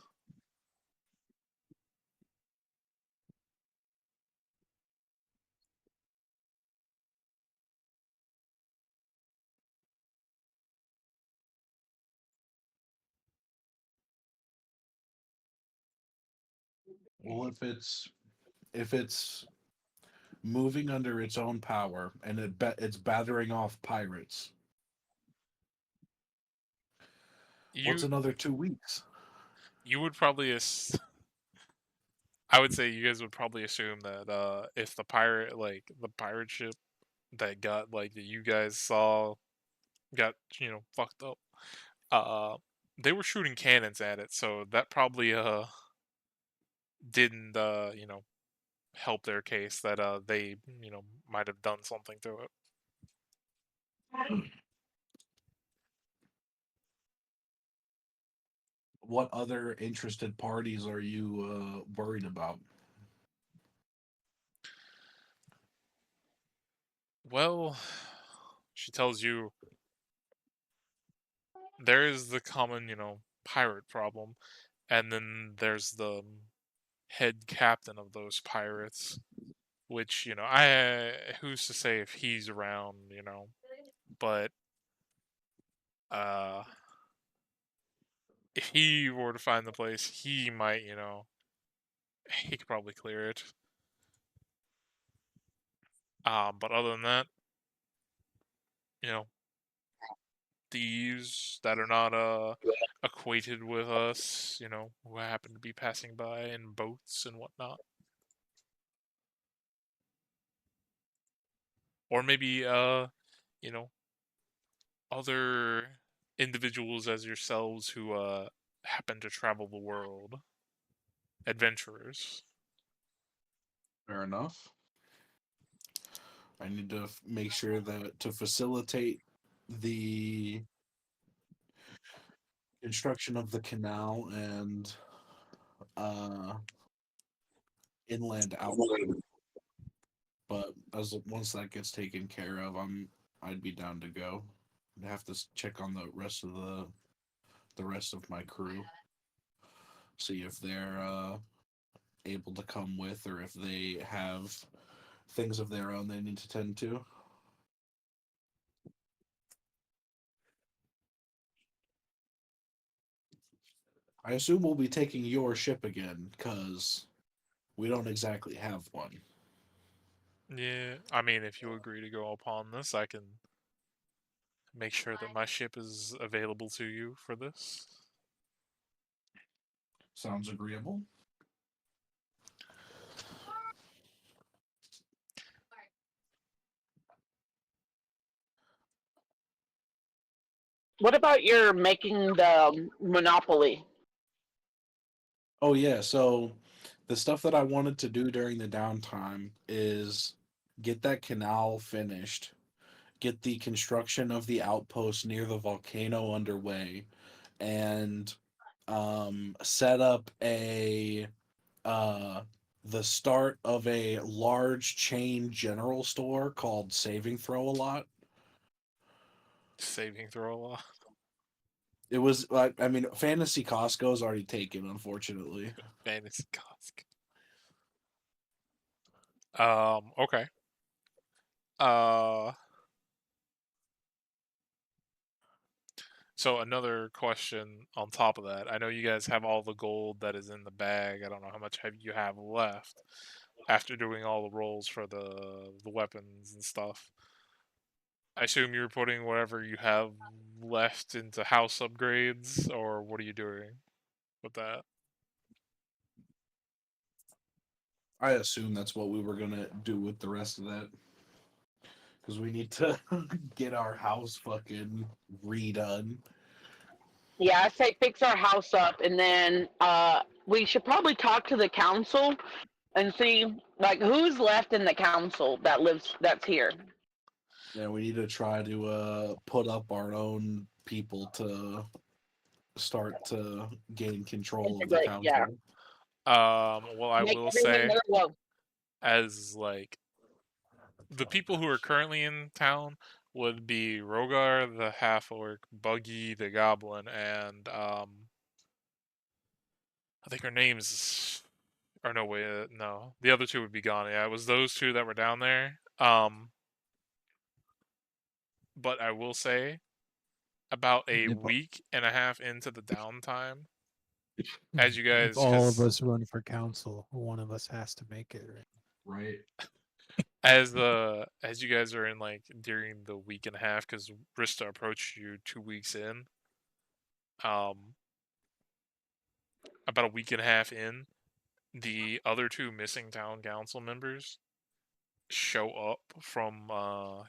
Well, if it's moving under its own power and it's battering off pirates, what's You another 2 weeks? you would probably I would say you guys would probably assume that if the pirate ship that got like that you guys saw got fucked up, uh they were shooting cannons at it, so that probably didn't help their case that they might have done something to it. What other interested parties are you worried about? Well, she tells you there is the common, pirate problem, and then there's the head captain of those pirates, which, who's to say if he's around, but if he were to find the place, he might, he could probably clear it. But other than that, thieves that are not acquainted with us, who happen to be passing by in boats and whatnot. Or maybe other individuals as yourselves who happen to travel the world. Adventurers. Fair enough. I need to make sure that to facilitate the construction of the canal and inland outlet. But once that gets taken care of, I'd be down to go. I'd have to check on the rest of the rest of my crew, see if they're able to come with, or if they have things of their own they need to tend to. I assume we'll be taking your ship again, because we don't exactly have one. Yeah, I mean, if you agree to go upon this, I can make sure that my ship is available to you for this. Sounds agreeable. What about your making the Monopoly? Oh yeah, so the stuff that I wanted to do during the downtime is get that canal finished, get the construction of the outpost near the volcano underway, and set up uh the start of a large chain general store called Saving Throw a Lot. Saving throw a lot. It was like, I mean, Fantasy Costco's already taken, unfortunately. Fantasy Costco. Okay. Uh, so another question on top of that. I know you guys have all the gold that is in the bag. I don't know how much you have left after doing all the rolls for the weapons and stuff. I assume you're putting whatever you have left into house upgrades, or what are you doing with that? I assume that's what we were gonna do with the rest of that. Because we need to get our house fucking redone. Yeah, I say fix our house up, and then we should probably talk to the council and see like who's left in the council that's here. Yeah, we need to try to put up our own people to start to gain control of the Integrate, yeah. council. Well, I Make will everyone say, there. Well, as like the people who are currently in town would be Rogar the half orc, Buggy the goblin, and I think her name's or no wait, no, the other two would be gone. Yeah, it was those two that were down there. But I will say, about a If, week and a half into the downtime, as you if guys, all of 'cause us run for council, one of us has to make it, right? Right. as you guys are in like during the week and a half, because Rista approached you 2 weeks in, about a week and a half in, the other two missing town council members show up from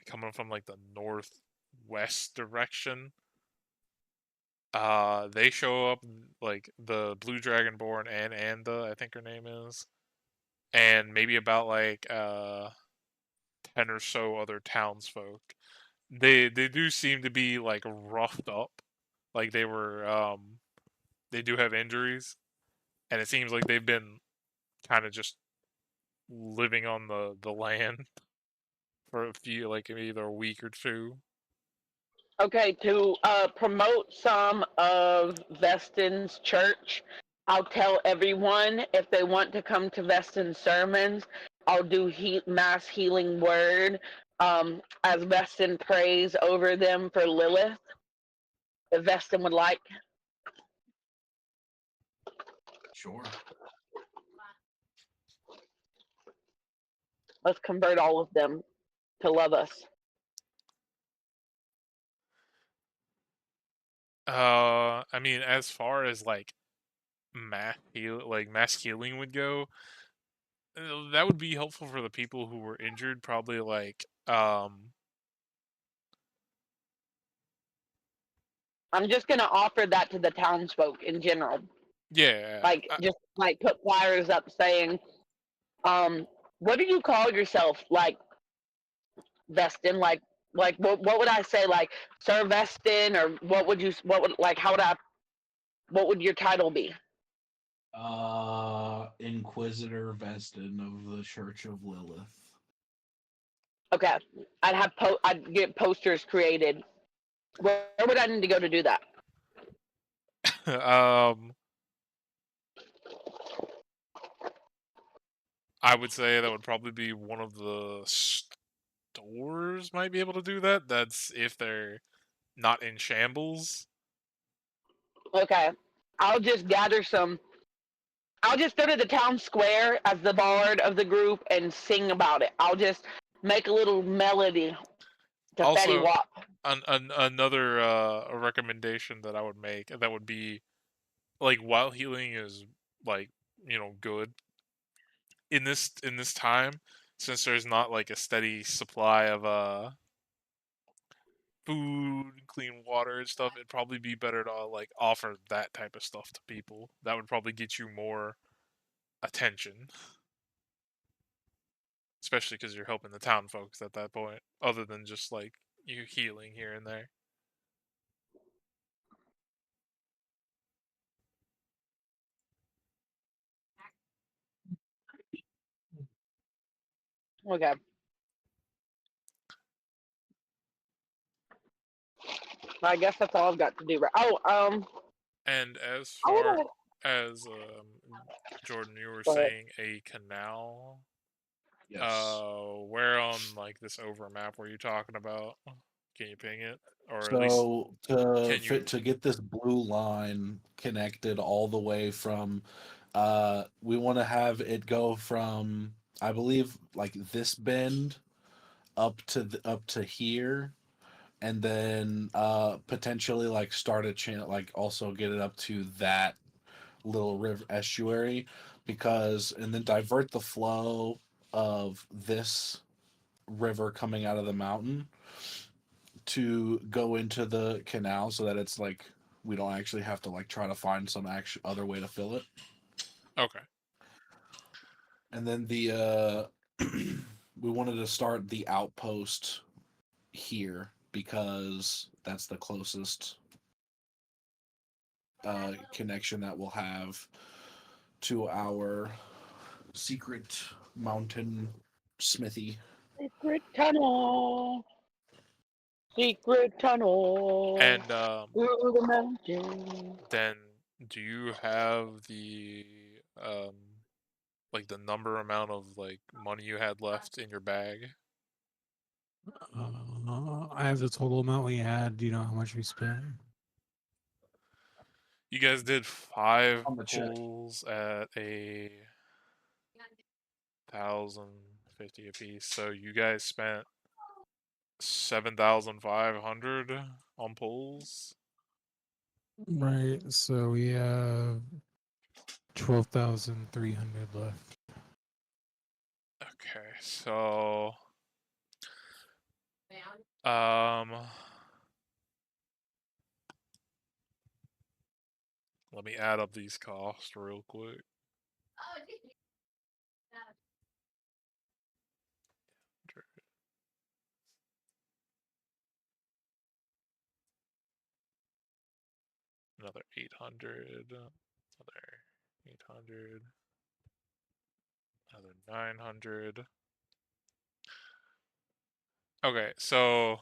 coming from like the northwest direction. They show up like the Blue Dragonborn and Anda, I think her name is, and maybe about like 10 or so other townsfolk. They do seem to be like roughed up, like they do have injuries, and it seems like they've been kind of just living on the land for a few, like either a week or two. Okay, to promote some of Veston's church, I'll tell everyone if they want to come to Veston's sermons, I'll do mass healing word as Veston prays over them for Lilith. If Veston would like. Sure. Let's convert all of them to love us. I mean, as far as like mass healing would go, that would be helpful for the people who were injured. Probably like I'm just gonna offer that to the townsfolk in general. yeah. Like just like put flyers up saying, what do you call yourself? Like Vestin, like what would I say? Like Sir Vestin, or what would you like how would I what would your title be? Inquisitor Vestin of the Church of Lilith. Okay. I'd get posters created. Where would I need to go to do that? I would say that would probably be one of the stores might be able to do that. That's if they're not in shambles. Okay. I'll just gather some I'll just go to the town square as the bard of the group and sing about it. I'll just make a little melody to Fetty Also, Wap. another recommendation that I would make that would be like while healing is like good in this time, since there's not like a steady supply of food, clean water and stuff, it'd probably be better to like offer that type of stuff to people. That would probably get you more attention, especially because you're helping the town folks at that point, other than just like you healing here and there. Okay. I guess that's all I've got to do. Right. Oh, And as I far would as Jordan, you were go ahead. saying a canal. Yes. Where on like this over map were you talking about? Can you ping it, or at least So to can you? fit to get this blue line connected all the way from we want to have it go from, I believe, like this bend up to here, and then potentially like start a channel, like also get it up to that little river estuary, because and then divert the flow of this river coming out of the mountain to go into the canal, so that it's like we don't actually have to like try to find some other way to fill it. Okay. And then the we wanted to start the outpost here because that's the closest connection that we'll have to our secret mountain smithy. Secret tunnel. Secret tunnel. And Through the mountain. then do you have the um like the number amount of like money you had left in your bag? I have the total amount we had. Do you know how much we spent? You guys did 5 On the check. pulls at 1,050 apiece, so you guys spent 7,500 on pulls. Right. So we have 12,300 left. Okay, so um let me add up these costs real quick. Another 800, another 800, another 900. Okay, so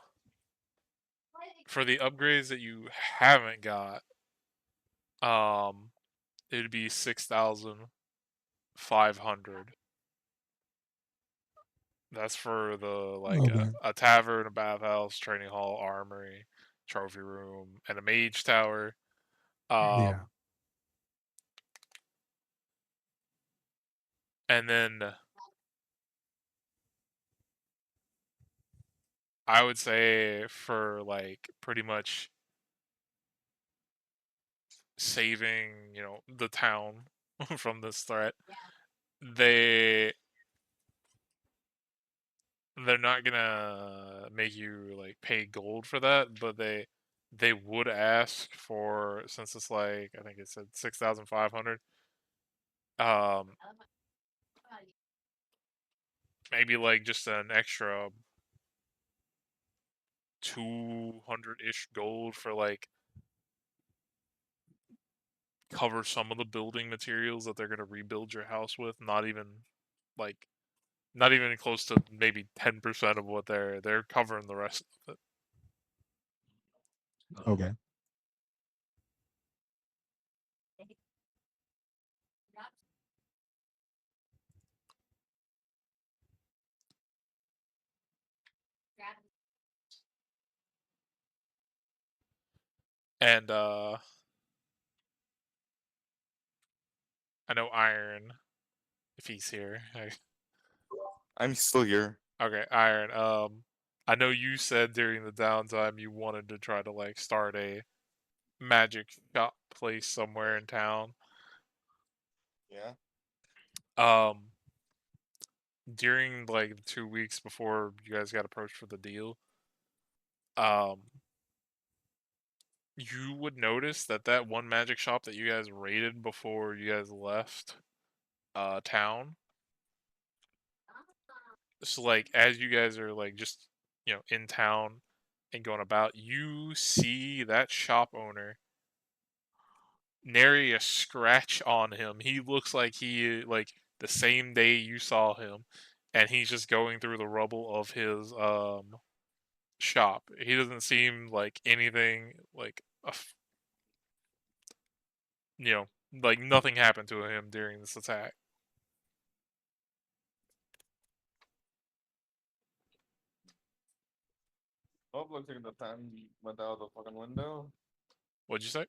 For the upgrades that you haven't got, it'd be 6,500. That's for the Okay. a tavern, a bathhouse, training hall, armory, trophy room, and a mage tower. Yeah. And then I would say for like pretty much saving, the town from this threat, they're not gonna make you like pay gold for that, but they would ask for, since it's like, I think it said 6,500. Maybe like just an extra 200-ish gold for like cover some of the building materials that they're gonna rebuild your house with. Not even close to maybe 10% of what they're covering the rest of it. Okay. And I know Iron, if he's here. I'm still here. Okay, Iron. I know you said during the downtime you wanted to try to like start a magic shop place somewhere in town. Yeah. During like the 2 weeks before you guys got approached for the deal, you would notice that one magic shop that you guys raided before you guys left town. So like as you guys are like just in town and going about, you see that shop owner nary a scratch on him. He looks like he like the same day you saw him, and he's just going through the rubble of his shop. He doesn't seem like anything like like nothing happened to him during this attack. Oh, looks like the fan went out the fucking window. What'd you say?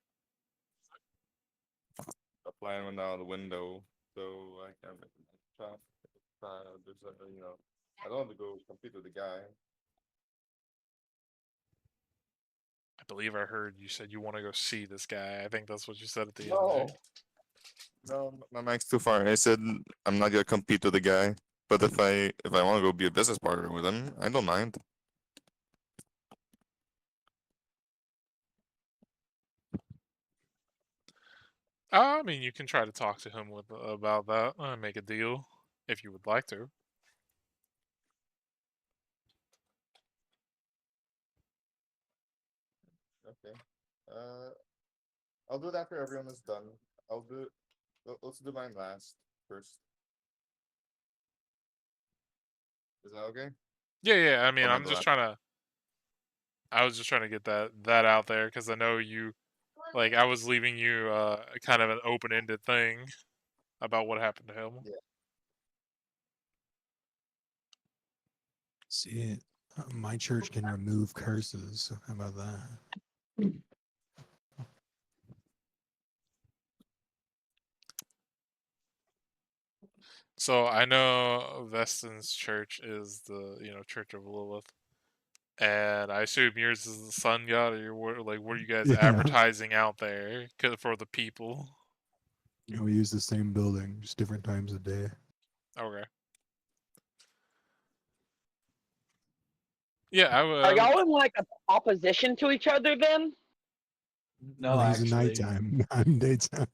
The plan went out the window, so I can't make it. There's I don't want to go compete with the guy. I believe I heard you said you want to go see this guy. I think that's what you said at the end No, there. no, my mic's too far. I said I'm not gonna compete with the guy, but if I want to go be a business partner with him, I don't mind. I mean, you can try to talk to him about that and make a deal if you would like to. Okay. I'll do it after everyone is done. I'll do. Let's do mine last first. Is that okay? Yeah. I mean, Or am I the last? I was just trying to get that out there because I know you, like, I was leaving you kind of an open-ended thing about what happened to him. Yeah. See, my church can remove curses. How about that? So I know Veston's church is the Church of Lilith, and I assume yours is the Sun God. Or what are you guys Yeah. advertising out there for the people? We use the same building, just different times of day. Okay. Yeah, Are y'all in like opposition to each other then? No, He's actually, nighttime, I'm daytime.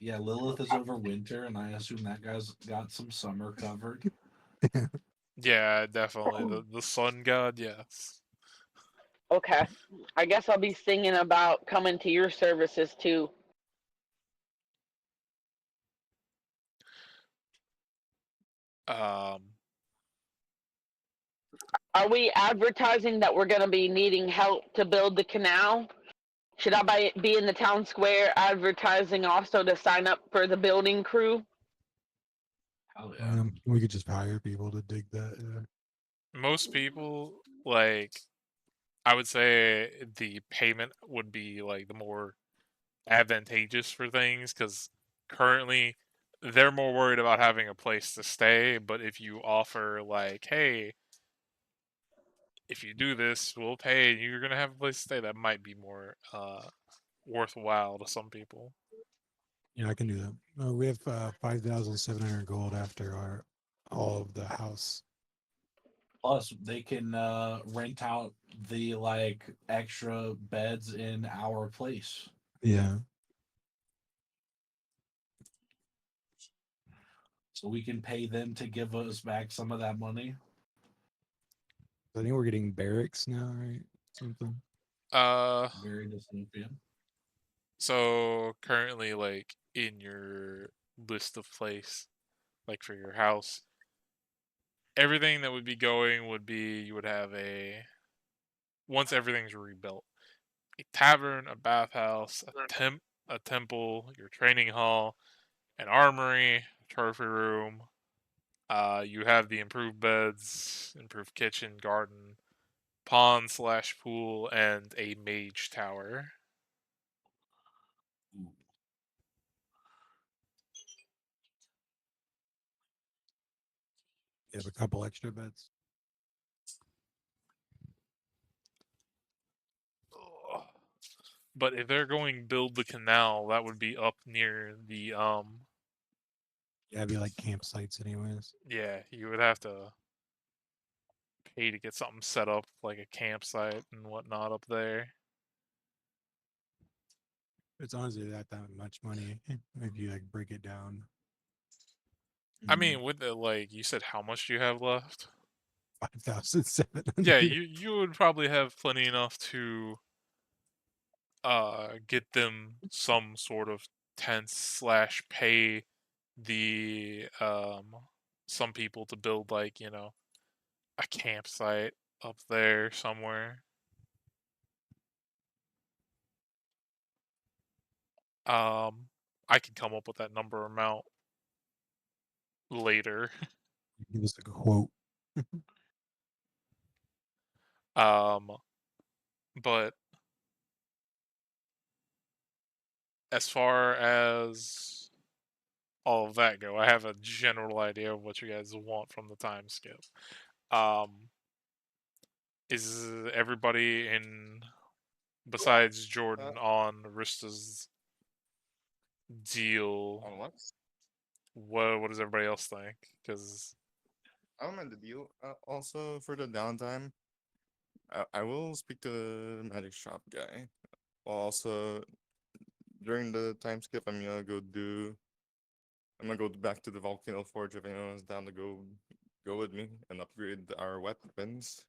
yeah, Lilith is over winter, and I assume that guy's got some summer covered. Yeah, definitely the Sun God. Yes. Okay. I guess I'll be singing about coming to your services too. Um, Are we advertising that we're going to be needing help to build the canal? Should I be in the town square advertising also to sign up for the building crew? Hell yeah. We could just hire people to dig that. Most people, like, I would say the payment would be like the more advantageous for things because currently they're more worried about having a place to stay. But if you offer, like, hey, if you do this, we'll pay and you're going to have a place to stay, that might be more worthwhile to some people. Yeah, I can do that. We have 5,700 gold after all of the house. Plus, they can rent out the like extra beds in our place. Yeah. So we can pay them to give us back some of that money. I think we're getting barracks now, right? Something. Very dystopian. So currently, like, in your list of place, like for your house, everything that would be going would be you would have once everything's rebuilt, a tavern, a bathhouse, a temple, your training hall, an armory, a trophy room. You have the improved beds, improved kitchen, garden, pond/pool, and a mage tower. You have a couple extra beds. But if they're going build the canal, that would be up near the Yeah, it'd be like campsites anyways. yeah, you would have to pay to get something set up like a campsite and whatnot up there. It's honestly that much money if you like break it down. I mean, with the, like, you said, how much do you have left? 5,700. Yeah, you would probably have plenty enough to get them some sort of tent/pay the some people to build, like, a campsite up there somewhere. I can come up with that number amount later. Give us a quote. But as far as all of that go, I have a general idea of what you guys want from the time skip. Is everybody besides Jordan on Rista's deal? On what? What does everybody else think? Because I don't mind the deal. Also, for the downtime, I will speak to the magic shop guy. Also, during the time skip, I'm gonna go back to the volcano forge if anyone's down to go with me and upgrade our weapons.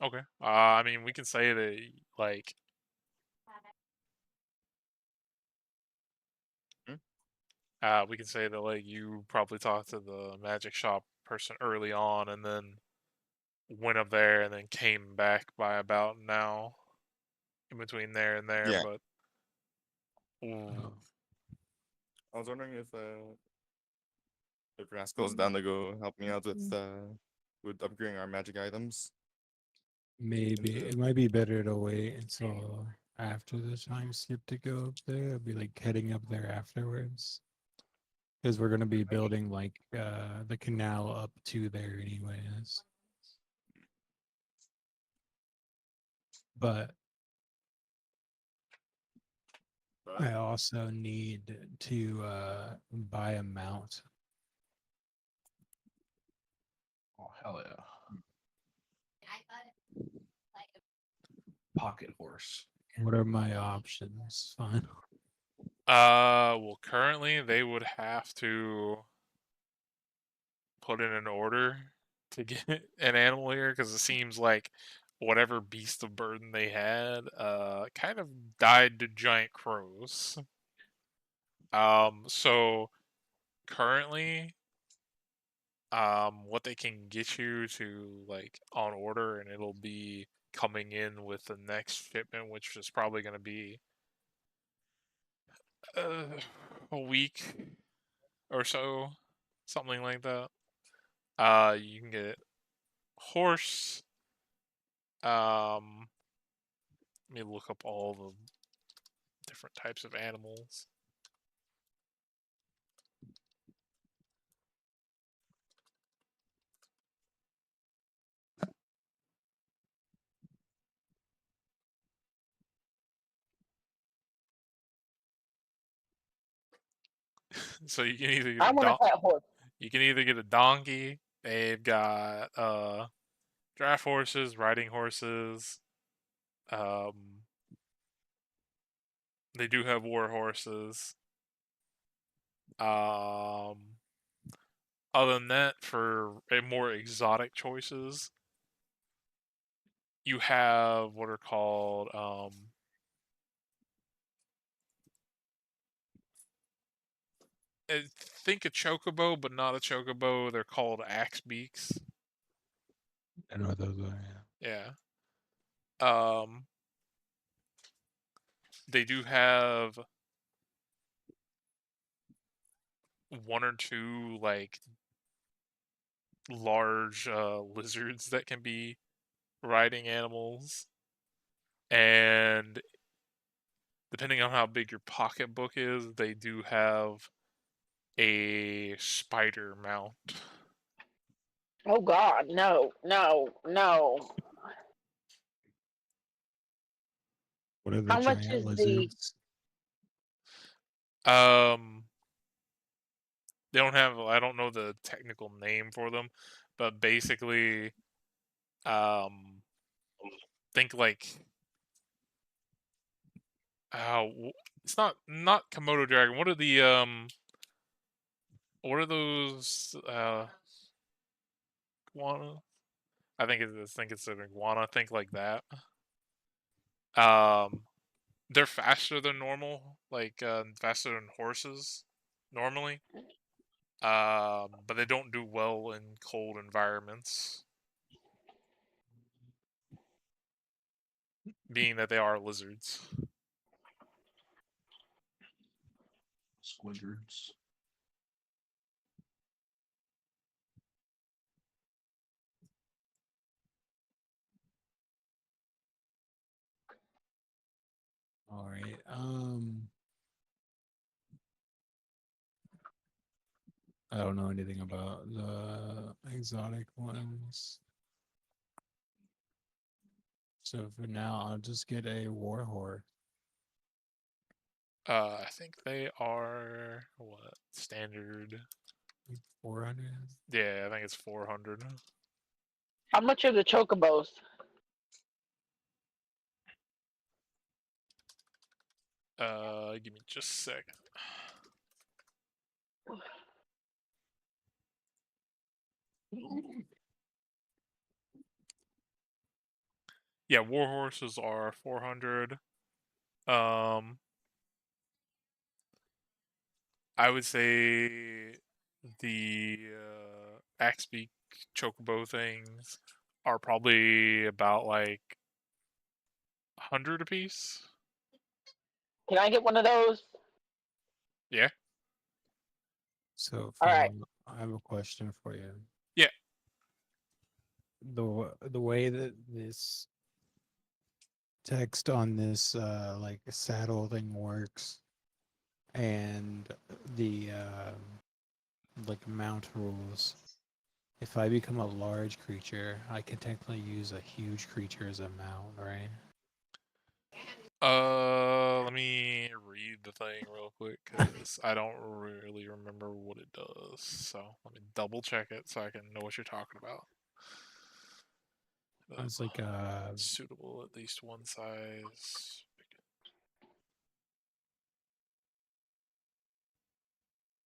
okay, I mean, we can say that, like, we can say that, like, you probably talked to the magic shop person early on, and then went up there, and then came back by about now, in between there and there. Yeah. But I was wondering if Rascal's down to go help me out with upgrading our magic items. Maybe it might be better to wait until after the time skip to go up there. I'll be like heading up there afterwards. Because we're gonna be building like the canal up to there anyways. But I also need to buy a mount. Oh hell yeah! Pocket horse. What are my options? Fine. well, currently they would have to put in an order to get an animal here because it seems like whatever beast of burden they had kind of died to giant crows. So currently what they can get you to like on order, and it'll be coming in with the next shipment, which is probably going to be a week or so, something like that. You can get horse. Let me look up all the different types of animals. So you can either get I a want a pet horse. you can either get a donkey. They've got draft horses, riding horses. They do have war horses. Other than that, for more exotic choices, you have what are called I think a chocobo, but not a chocobo. They're called axe beaks. I know what those are. Yeah. Yeah. They do have one or two like large lizards that can be riding animals, and depending on how big your pocketbook is, they do have a spider mount. Oh God, no, no, no. What are the How much giant is the? lizards? They don't have, I don't know the technical name for them, but basically think like it's not Komodo dragon. What are those iguana? I think it's an iguana. Think like that. They're faster than normal, like faster than horses normally. But they don't do well in cold environments, being that they are lizards. Squidwards. All right. I don't know anything about the exotic ones. So for now, I'll just get a war horse. I think they are what standard. 400. Yeah, I think it's 400. How much are the chocobos? Give me just a second. Yeah, war horses are 400. I would say the Axebeak chocobo things are probably about like 100 apiece. Can I get one of those? Yeah. So All right. I have a question for you. Yeah. The way that this text on this like saddle thing works, and the like mount rules. If I become a large creature, I can technically use a huge creature as a mount, right? Let me read the thing real quick because I don't really remember what it does. So let me double check it so I can know what you're talking about. It's like Suitable at least one size.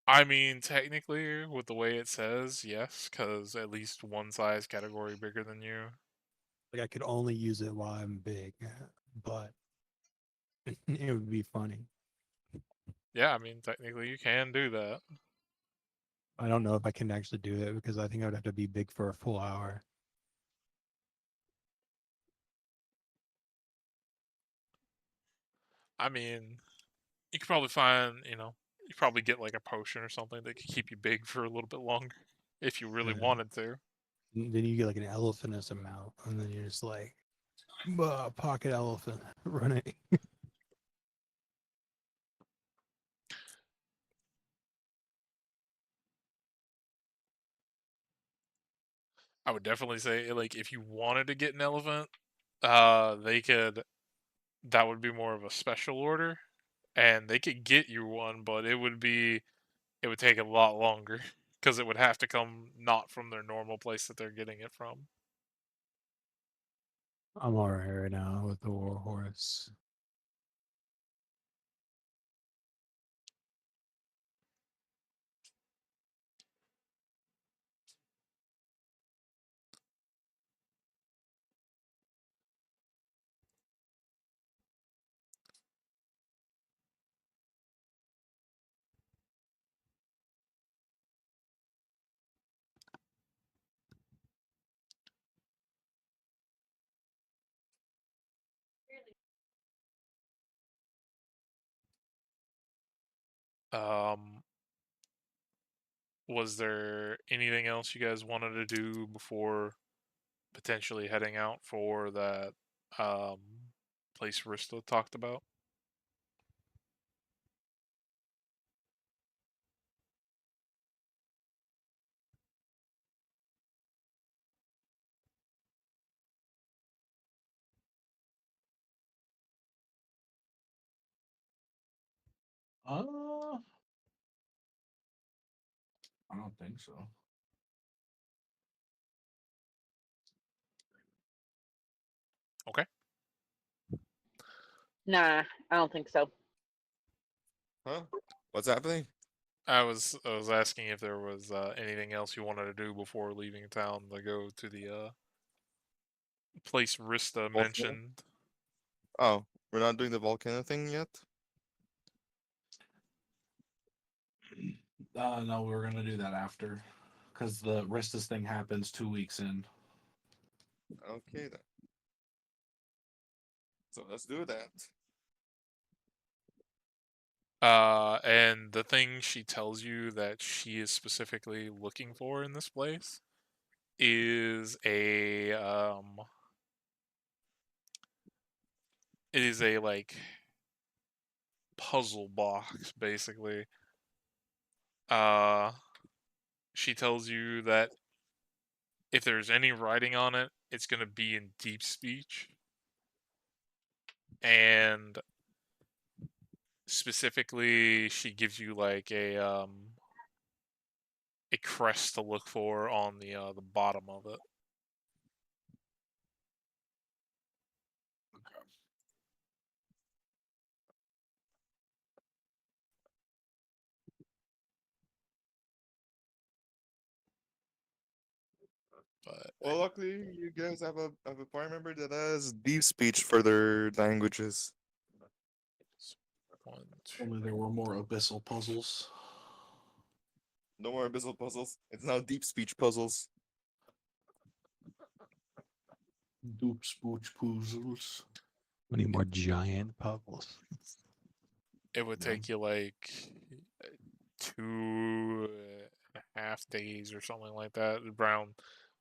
I mean, technically, with the way it says, yes, because at least one size category bigger than you. I could only use it while I'm big, but it would be funny. Yeah, I mean, technically, you can do that. I don't know if I can actually do that because I think I would have to be big for a full hour. I mean, you could probably find, you probably get like a potion or something that could keep you big for a little bit longer if you really Yeah. wanted to. Then you get like an elephant as a mount, and then you're just like, pocket elephant running. I would definitely say, like, if you wanted to get an elephant, they could. That would be more of a special order, and they could get you one, but it would take a lot longer because it would have to come not from their normal place that they're getting it from. I'm alright right now with the war horse. Um, was there anything else you guys wanted to do before potentially heading out for that um, place Rista talked about? I don't think so. Okay. Nah, I don't think so. Huh? What's happening? I was asking if there was anything else you wanted to do before leaving town to go to the place Rista Volcano? mentioned. Oh, we're not doing the volcano thing yet? No, we were gonna do that after, because the Ristus thing happens 2 weeks in. Okay then. So let's do that. And the thing she tells you that she is specifically looking for in this place is it is a like puzzle box basically. Uh she tells you that if there's any writing on it, it's going to be in deep speech. And specifically, she gives you like a crest to look for on the bottom of it. But Well, luckily you guys have a party member that has deep speech for their languages. one, two, Only there were more abyssal puzzles. No more abyssal puzzles. It's now deep speech puzzles. Doop spooch puzzles. We need more giant puzzles. it would Yeah. take you like 2.5 days or something like that. Around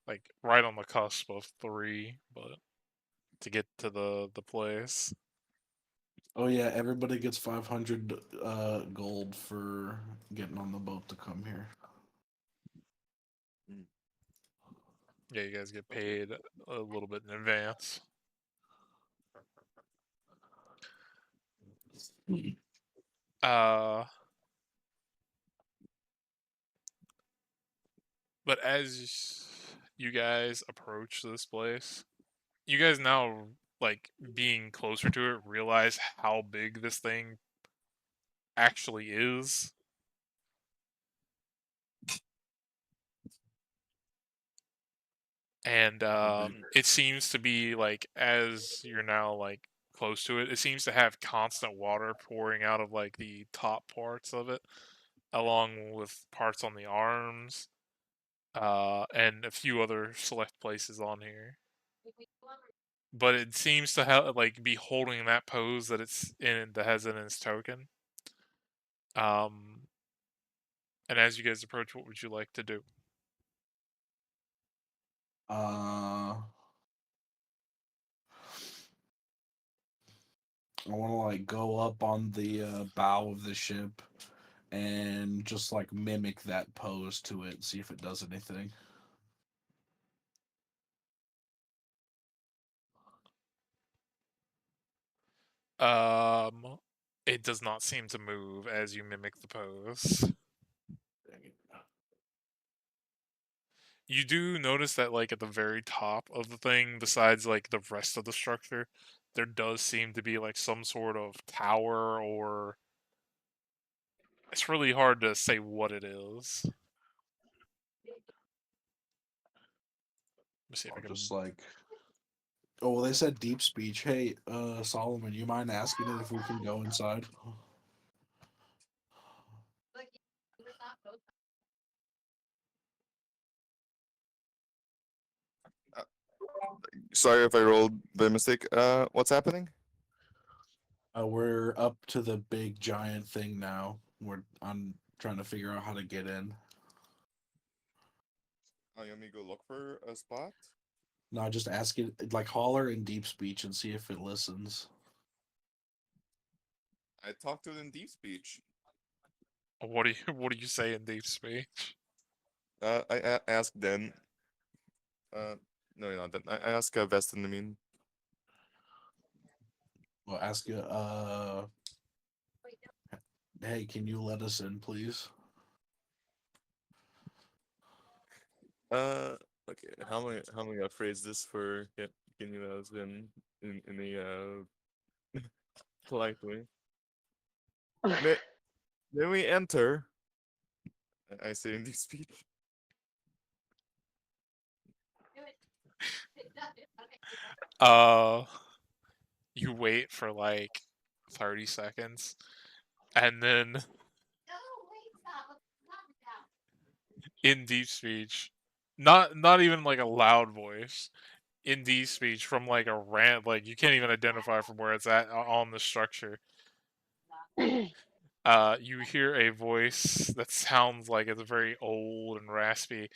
like right on the cusp of 3, but to get to the place. Oh yeah, everybody gets 500 gold for getting on the boat to come here. Yeah, you guys get paid a little bit in advance. Uh, but as you guys approach this place, you guys now, like, being closer to it, realize how big this thing actually is. And it seems to be like, as you're now like close to it, it seems to have constant water pouring out of like the top parts of it, along with parts on the arms, and a few other select places on here. But it seems to have be holding that pose that it's in that has in its token. And as you guys approach, what would you like to do? I want to like go up on the bow of the ship and just like mimic that pose to it, see if it does anything. It does not seem to move as you mimic the pose. Dang it. You do notice that at the very top of the thing, besides the rest of the structure, there does seem to be some sort of tower, or it's really hard to say what it is. Let me see if I I'll can. just like. Oh, well, they said deep speech. Hey, Solomon, you mind asking it if we can go inside? Sorry if I rolled by mistake. What's happening? We're up to the big giant thing now. I'm trying to figure out how to get in. Oh, you want me to go look for a spot? No, just ask it, like holler in deep speech and see if it listens. I talked to it in deep speech. What do you say in deep speech? I asked Den. No, you're not Den. I asked Vestin. I mean, Well, ask it. Hey, can you let us in, please? okay. How am I gonna phrase this for can you let us in a polite way? May we enter? I say in deep speech. You wait for 30 seconds, and then in deep speech, not even a loud voice, in deep speech from a rant, you can't even identify from where it's at on the structure. You hear a voice that sounds like it's very old and raspy.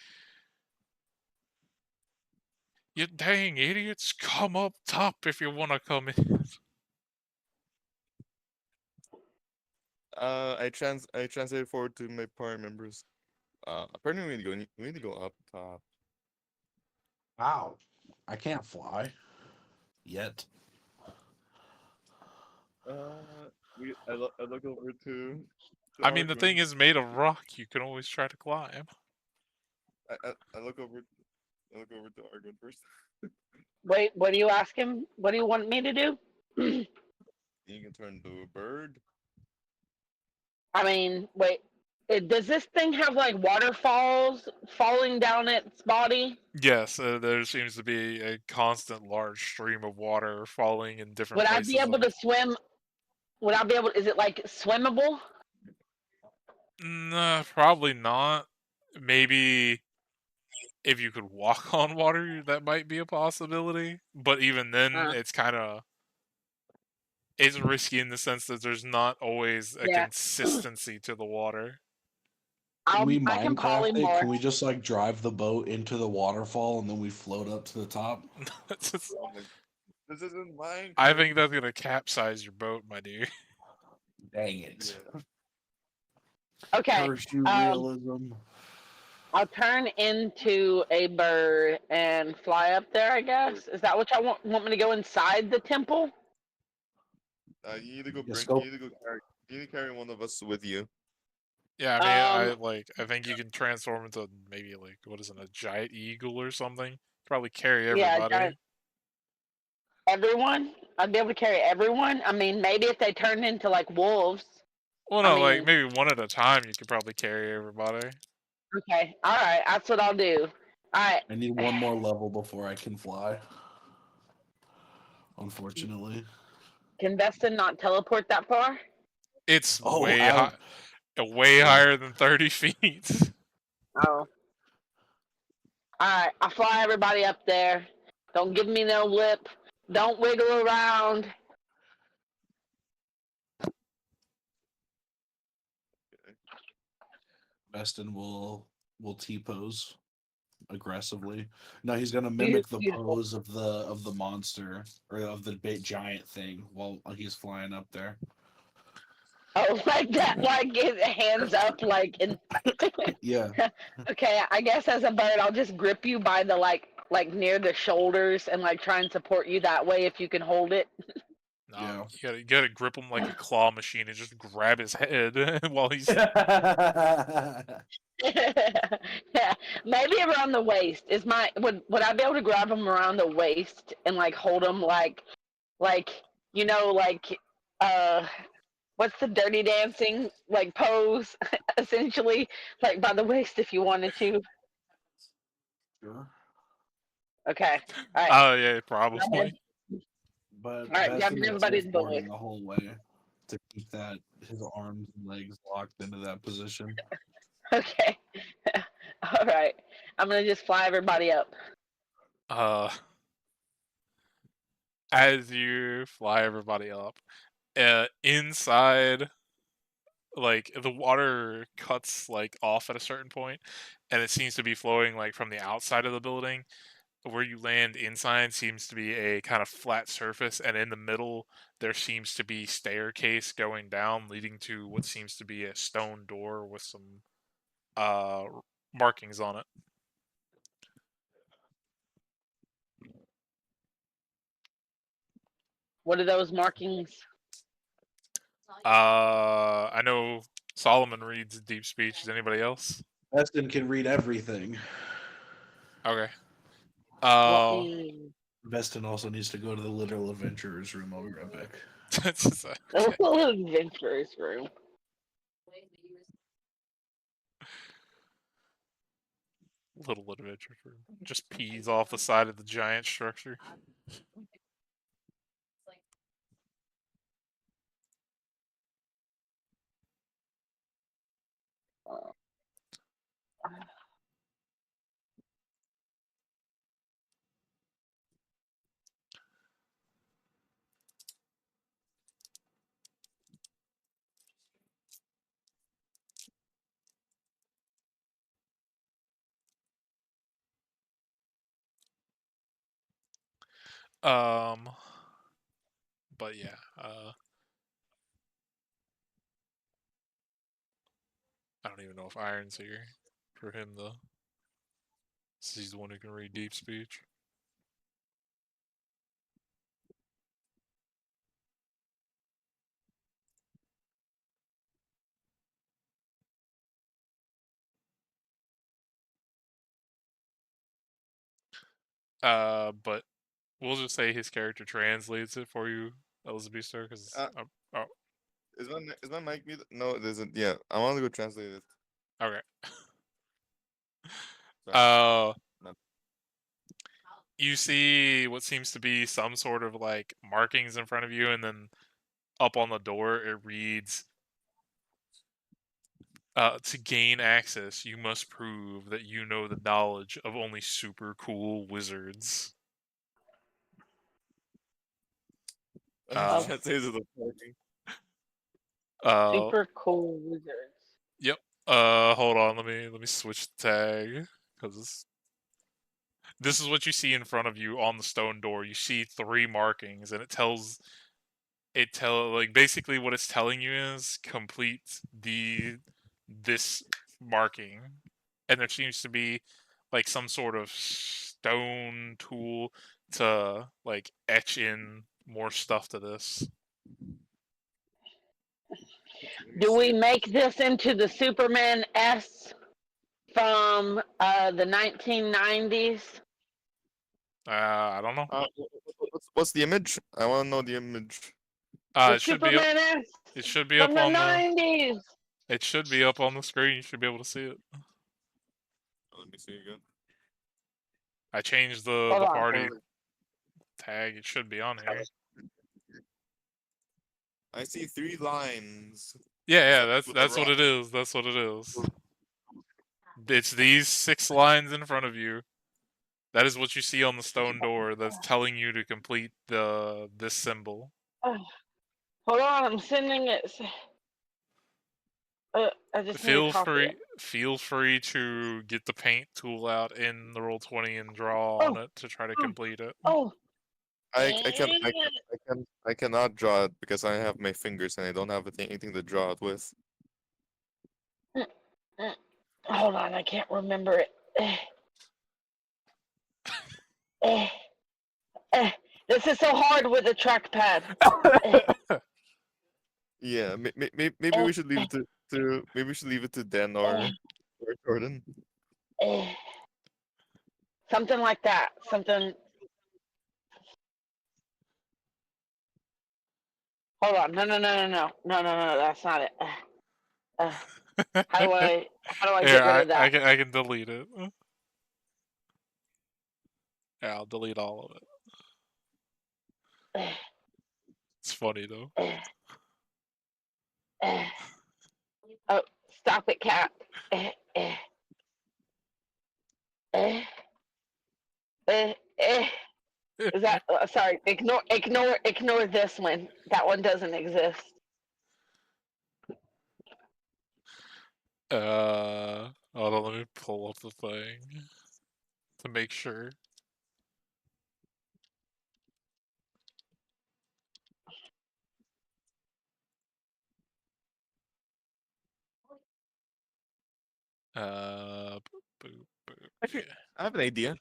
You dang idiots, come up top if you want to come in. I translated forward to my party members. Apparently we need to go up top. Wow. I can't fly. Yet. I look over to I mean, the thing Argwin. is made of rock. You can always try to climb. I look over to Argwin first. Wait, what do you ask him? What do you want me to do? You can turn to a bird. I mean, wait. Does this thing have waterfalls falling down its body? Yes, there seems to be a constant large stream of water falling in different Would I places. be able to swim? Would I be able? Is it swimmable? Nah, probably not. Maybe if you could walk on water, that might be a possibility. But even then, it's it's risky in the sense that there's not always a Yeah. consistency to the water. Can we I can Minecraft it? polymorph. Can we just like drive the boat into the waterfall and then we float up to the top? Oh my, this isn't mine. I think that's gonna capsize your boat, my dear. Dang it. Yeah. Okay. Parachute realism. I'll turn into a bird and fly up there, I guess. Is that what y'all want me to go inside the temple? You need to go Yes, bring. go. You need to go carry. You need to carry one of us with you. Yeah, I mean, I think you can transform into maybe what is it, a giant eagle or something? Probably carry everybody. Yeah, everyone? I'd be able to carry everyone? I mean, maybe if they turn into wolves. Well, no, maybe one at a time. You could probably carry everybody. Okay, alright, that's what I'll do. Alright. I need one more level before I can fly. Unfortunately. Can Veston not teleport that far? It's Oh, way high. Way higher than 30 feet. Oh. Alright, I fly everybody up there. Don't give me no lip. Don't wiggle around. Beston will T-pose aggressively. No, he's gonna Beautiful. mimic the pose of the monster or of the big giant thing while he's flying up there. Oh, like that, like his hands up, like in. Yeah. Okay, I guess as a bird, I'll just grip you by the like near the shoulders and like try and support you that way if you can hold it. No, Yeah. you gotta grip him like a claw machine and just grab his head while he's. Yeah, maybe around the waist is my. Would I be able to grab him around the waist and like hold him like you know like what's the Dirty Dancing like pose essentially like by the waist if you wanted to. Sure. Okay, all right. Oh yeah, probably. But All right, Beston grabbing is everybody's surfboarding boy. the whole way to keep that his arms and legs locked into that position. Okay, all right. I'm gonna just fly everybody up. As you fly everybody up, inside, like the water cuts like off at a certain point, and it seems to be flowing like from the outside of the building. Where you land inside seems to be a kind of flat surface, and in the middle there seems to be staircase going down, leading to what seems to be a stone door with some markings on it. What are those markings? I know Solomon reads deep speech. Is anybody else? Beston can read everything. Okay. What mean? Beston also needs to go to the literal adventurer's room. I'll be right back. The little adventurer's room. Little adventure room. Just pees off the side of the giant structure. But yeah, I don't even know if Iron's here for him though. He's the one who can read deep speech. But we'll just say his character translates it for you, Elizabeth, because Is my mic muted? No, it isn't. Yeah, I want to go translate it. okay. Sorry. No. You see what seems to be some sort of like markings in front of you, and then up on the door it reads, to gain access, you must prove that you know the knowledge of only super cool wizards. Super cool wizards. Yep. Hold on. Let me switch the tag because this is what you see in front of you on the stone door. You see 3 markings, and like basically what it's telling you is complete this marking, and there seems to be like some sort of stone tool to like etch in more stuff to this. Do we make this into the Superman S from the 1990s? I don't know. What's the image? I want to know the image. The Superman S. It should be from up the on 90s. It should be up on the screen. You should be able to see it. Let me see again. I changed the party tag. It should be on here. I see 3 lines. Yeah, Except with a that's what rock. it is. That's what it is. It's these 6 lines in front of you. That is what you see on the stone door that's telling you to complete this symbol. Hold on, I'm sending it. I just need to copy it. Feel free to get the paint tool out in the Roll20 and draw on Oh, it to try to oh, complete it. Oh, I cannot draw it because I have my fingers and I don't have anything to draw it with. hold on, I can't remember it. Eh, this is so hard with a trackpad. Yeah, maybe we should leave it to maybe we should leave it to Dan or Jordan. Something like that. Something. Hold on. No. That's not it. How do I Here, get rid of that? I can delete it. Yeah, I'll delete all of it. It's funny though. Oh, stop it, cat. Is that sorry? Ignore this one. That one doesn't exist. Hold on, let me pull up the thing to make sure. Boop, boop, boop. Okay, I have an idea.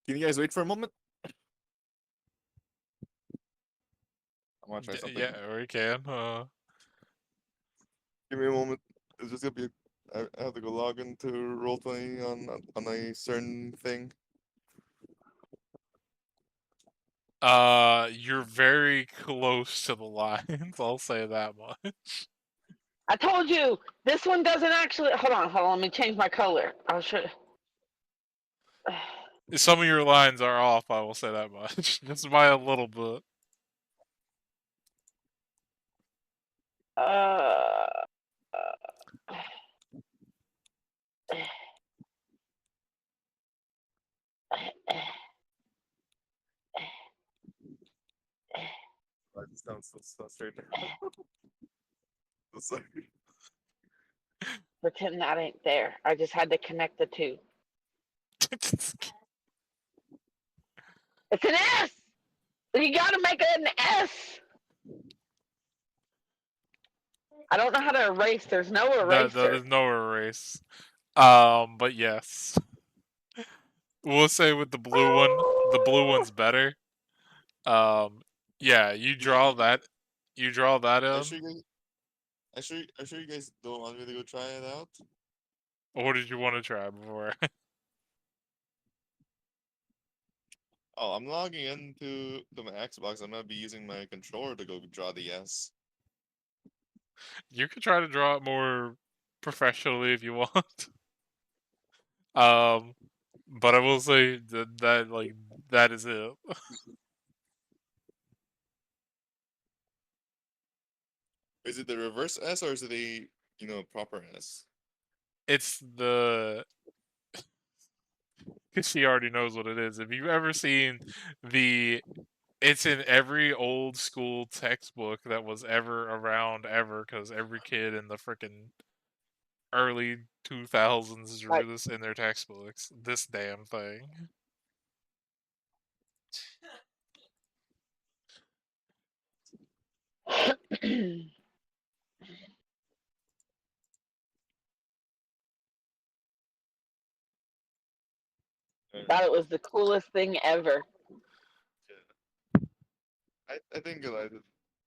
Can you guys wait for a moment? I want to try something. Yeah, we can. Give me a moment. It's just gonna be. I have to go log into Roll20 on a certain thing. You're very close to the lines. I'll say that much. I told you this one doesn't actually. Hold on. Let me change my color. I'll show. Some of your lines are off. I will say that much, just by a little bit. I just sounds so straight. So sorry. Pretend that ain't there. I just had to connect the two. It's an S. You gotta make it an S. I don't know how to erase. There's no eraser. There's no erase. But yes, we'll say with the blue one's better. Yeah, you draw that. You draw that in. I sure you guys don't want me to go try it out. Or what did you want to try before? Oh, I'm logging into my Xbox. I'm gonna be using my controller to go draw the S. You could try to draw it more professionally if you want. But I will say that is it. Is it the reverse S or is it a proper S? It's the because she already knows what it is. If you've ever seen it's in every old school textbook that was ever around ever, because every kid in the freaking early 2000s drew this in their textbooks. This damn thing. Thought it was the coolest thing ever. I think I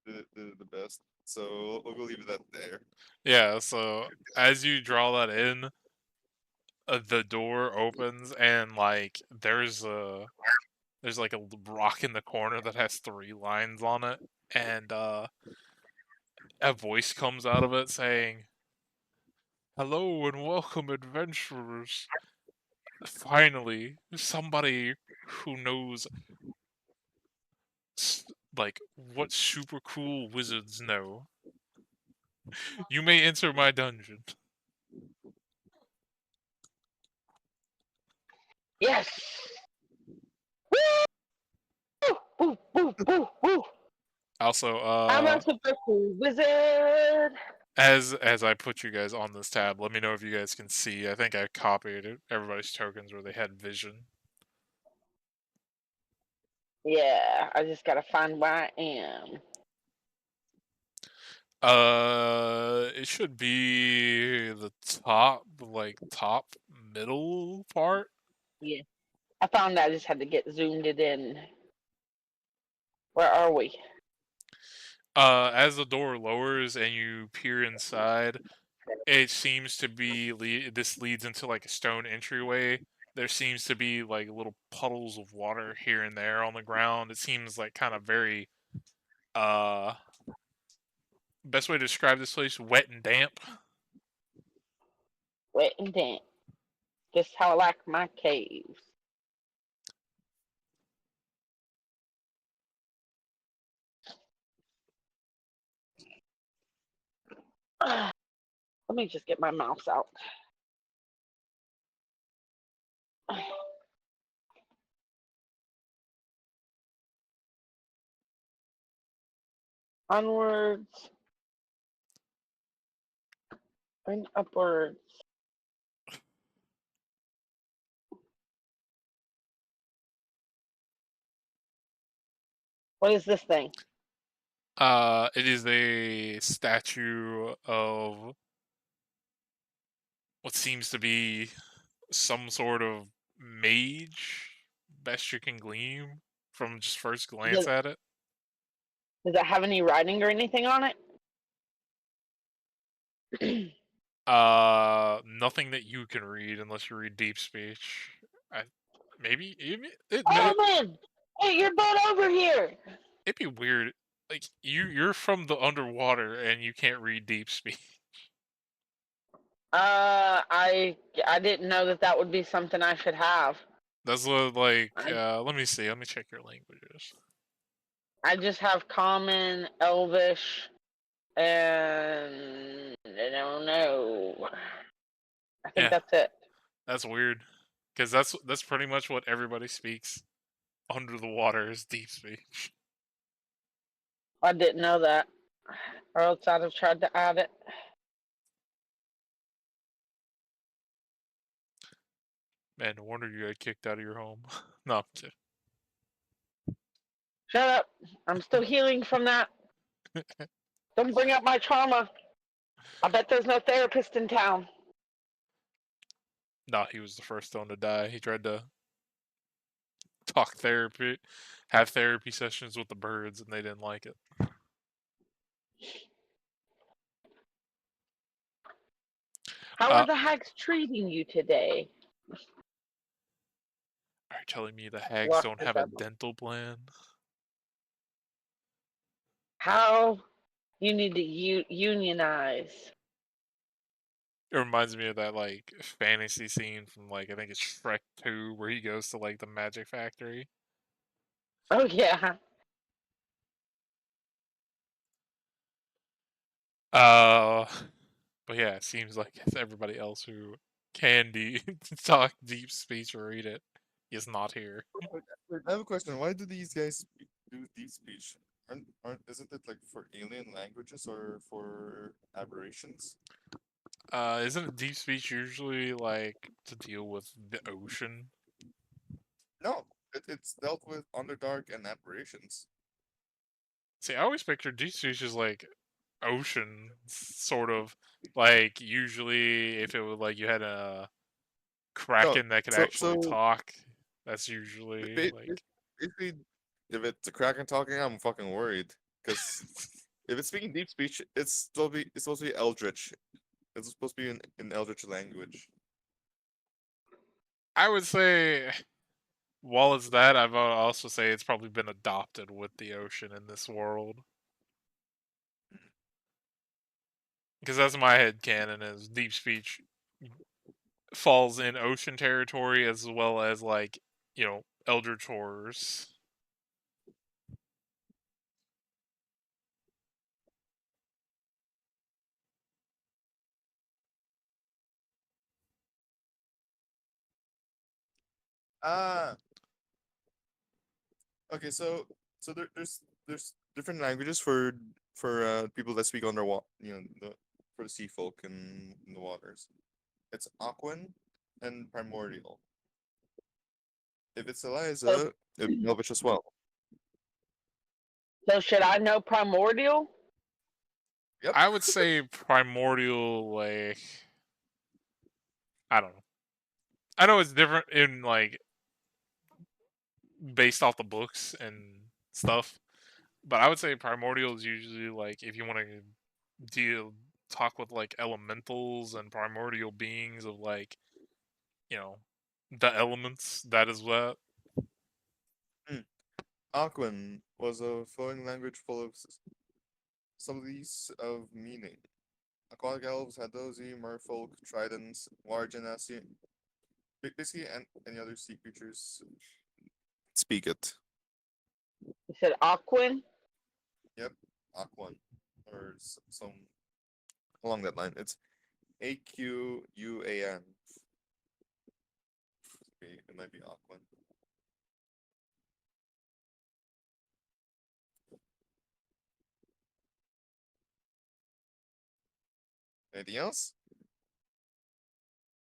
did the best. So we'll go leave it at there. Yeah, so as you draw that in, the door opens and there's like a rock in the corner that has 3 lines on it, and a voice comes out of it saying, "Hello and welcome, adventurers. Finally, somebody who knows what super cool wizards know. You may enter my dungeon. Yes. Woo! Woo! Woo! Woo! Woo! Also, I'm a super cool wizard. as I put you guys on this tab, let me know if you guys can see. I think I copied everybody's tokens where they had vision. Yeah, I just gotta find where I am. It should be the top middle part. Yeah, I found that I just had to get zoomed it in. Where are we? As the door lowers and you peer inside, it seems to be this leads into like a stone entryway. There seems to be like little puddles of water here and there on the ground. It seems like kind of very best way to describe this place, wet and damp. Wet and damp. Just how I like my caves. Let me just get my mouse out. Onwards and upwards. What is this thing? It is a statue of what seems to be some sort of mage, best you can glean from just first glance Does, at it. does it have any writing or anything on it? Nothing that you can read unless you read deep speech. Maybe Oh man! Hey, you're butt over here! it'd be weird. Like you're from the underwater and you can't read deep speech. I didn't know that would be something I should have. That's what like I let me see. Let me check your languages. I just have common, elvish, and I don't know. I think Yeah, that's it. that's weird. Because that's pretty much what everybody speaks under the water is deep speech. I didn't know that, or else I'd have tried to add it. Man, no wonder you got kicked out of your home. No, I'm kidding. Shut up! I'm still healing from that. Don't bring up my trauma. I bet there's no therapist in town. No, he was the first one to die. He tried to talk therapy, have therapy sessions with the birds, and they didn't like it. How are the hags treating you today? Are you telling me the hags Lock don't this have a up. dental plan? How you need to unionize. It reminds me of that like fantasy scene from like I think it's Shrek 2 where he goes to like the magic factory. Oh yeah. Uh but yeah, it seems like it's everybody else who can talk deep speech or read it is not here. Wait, I have a question. Why do these guys do deep speech? Isn't it like for alien languages or for aberrations? Isn't deep speech usually like to deal with the ocean? No, it's dealt with Underdark and aberrations. See, I always picture deep speech as like ocean sort of like usually if it was like you had a No, kraken that could so actually talk, that's usually ba- ba- like basically, if it's a Kraken talking, I'm fucking worried because if it's speaking deep speech, it's supposed to be Eldritch. It's supposed to be in Eldritch language. I would say while it's that, I've also say it's probably been adopted with the ocean in this world. Because that's my head canon is deep speech falls in ocean territory as well as like, eldritch horrors. Ah. Okay, so there's different languages for people that speak underwater. For the sea folk in the waters. It's Aquan and Primordial. If it's Eliza, it'd be Elvish as well. So should I know primordial? Yep. I would say primordial, like, I don't know. I know it's different in like based off the books and stuff, but I would say primordial is usually like if you want to talk with like elementals and primordial beings of like, you know, the elements. That is what. Aquan was a flowing language full of subtleties of meaning. Aquatic elves had dozy, merfolk, tridents, war genasi. Basically, and any other sea creatures speak it. You said Aquan? Yep, Aquan, or some along that line. It's Aquan. It might be Aquan. Anything else?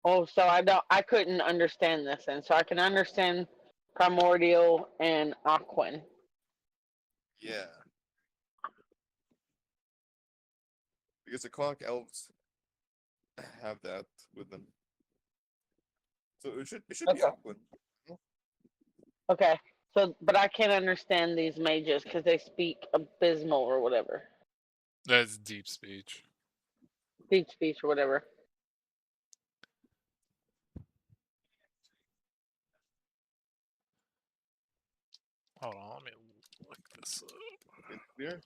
Oh, so I couldn't understand this, and so I can understand primordial and Aquan. Yeah. Because aquatic elves have that with them. So it should be Okay. Aquan. Okay, so but I can't understand these mages because they speak abysmal or whatever, That's deep speech. speech or whatever. Hold on, let me look this up. Okay, clear.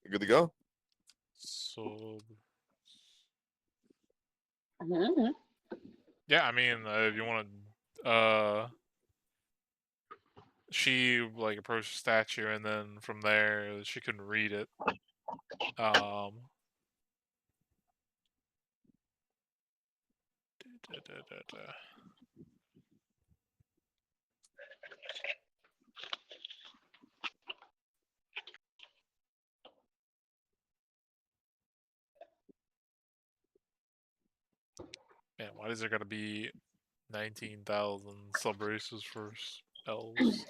You good to go? So Mm-hmm. yeah, I mean, if you want to, she like approached the statue, and then from there she couldn't read it. Da, da, da, da. Man, why is there gotta be 19,000 sub races for elves?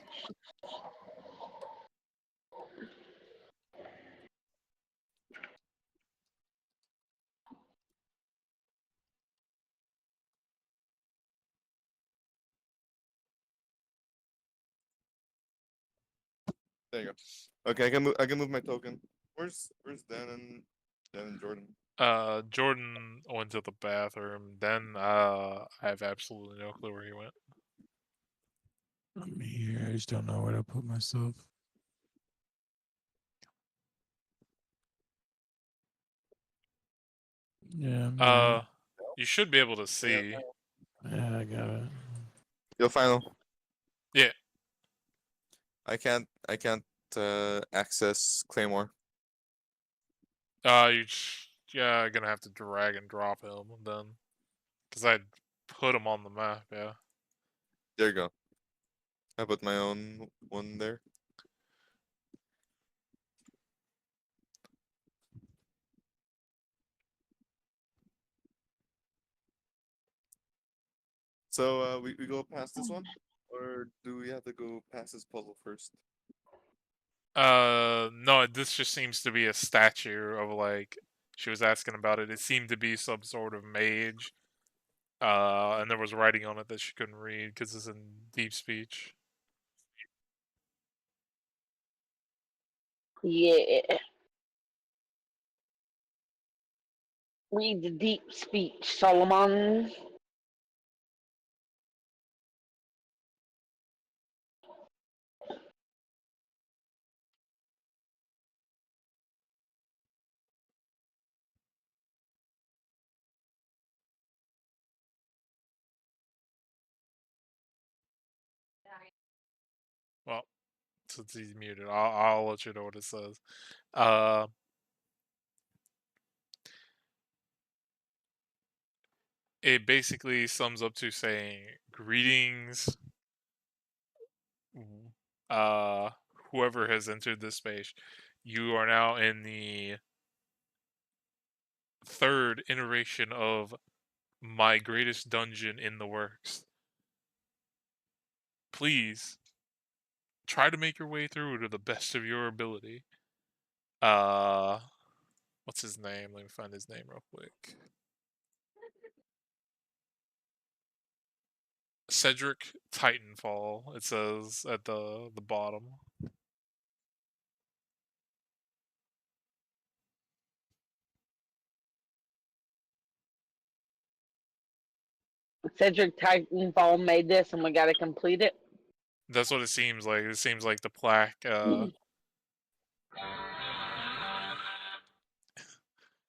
There you go. Okay, I can move my token. Where's Dan and Jordan? Jordan went to the bathroom. Then I have absolutely no clue where he went. I'm here. I just don't know where to put myself. Yeah. I'm here. You should be able to see. Yeah, I got it. Your final. Yeah. I can't access Claymore. Yeah, gonna have to drag and drop him then, because I put him on the map. Yeah. There you go. I put my own one there. So we go past this one, or do we have to go past this puzzle first? No, this just seems to be a statue of like she was asking about it. It seemed to be some sort of mage. And there was writing on it that she couldn't read because it's in deep speech. Yeah. Read the deep speech, Solomon. Well, since he's muted, I'll let you know what it says. Uh, it basically sums up to saying, "Greetings, whoever has entered this space, you are now in the third iteration of my greatest dungeon in the works. Please try to make your way through to the best of your ability. What's his name? Let me find his name real quick. Cedric Titanfall. It says at the bottom. Cedric Titanfall made this, and we got to complete it. That's what it seems like. It seems like the plaque.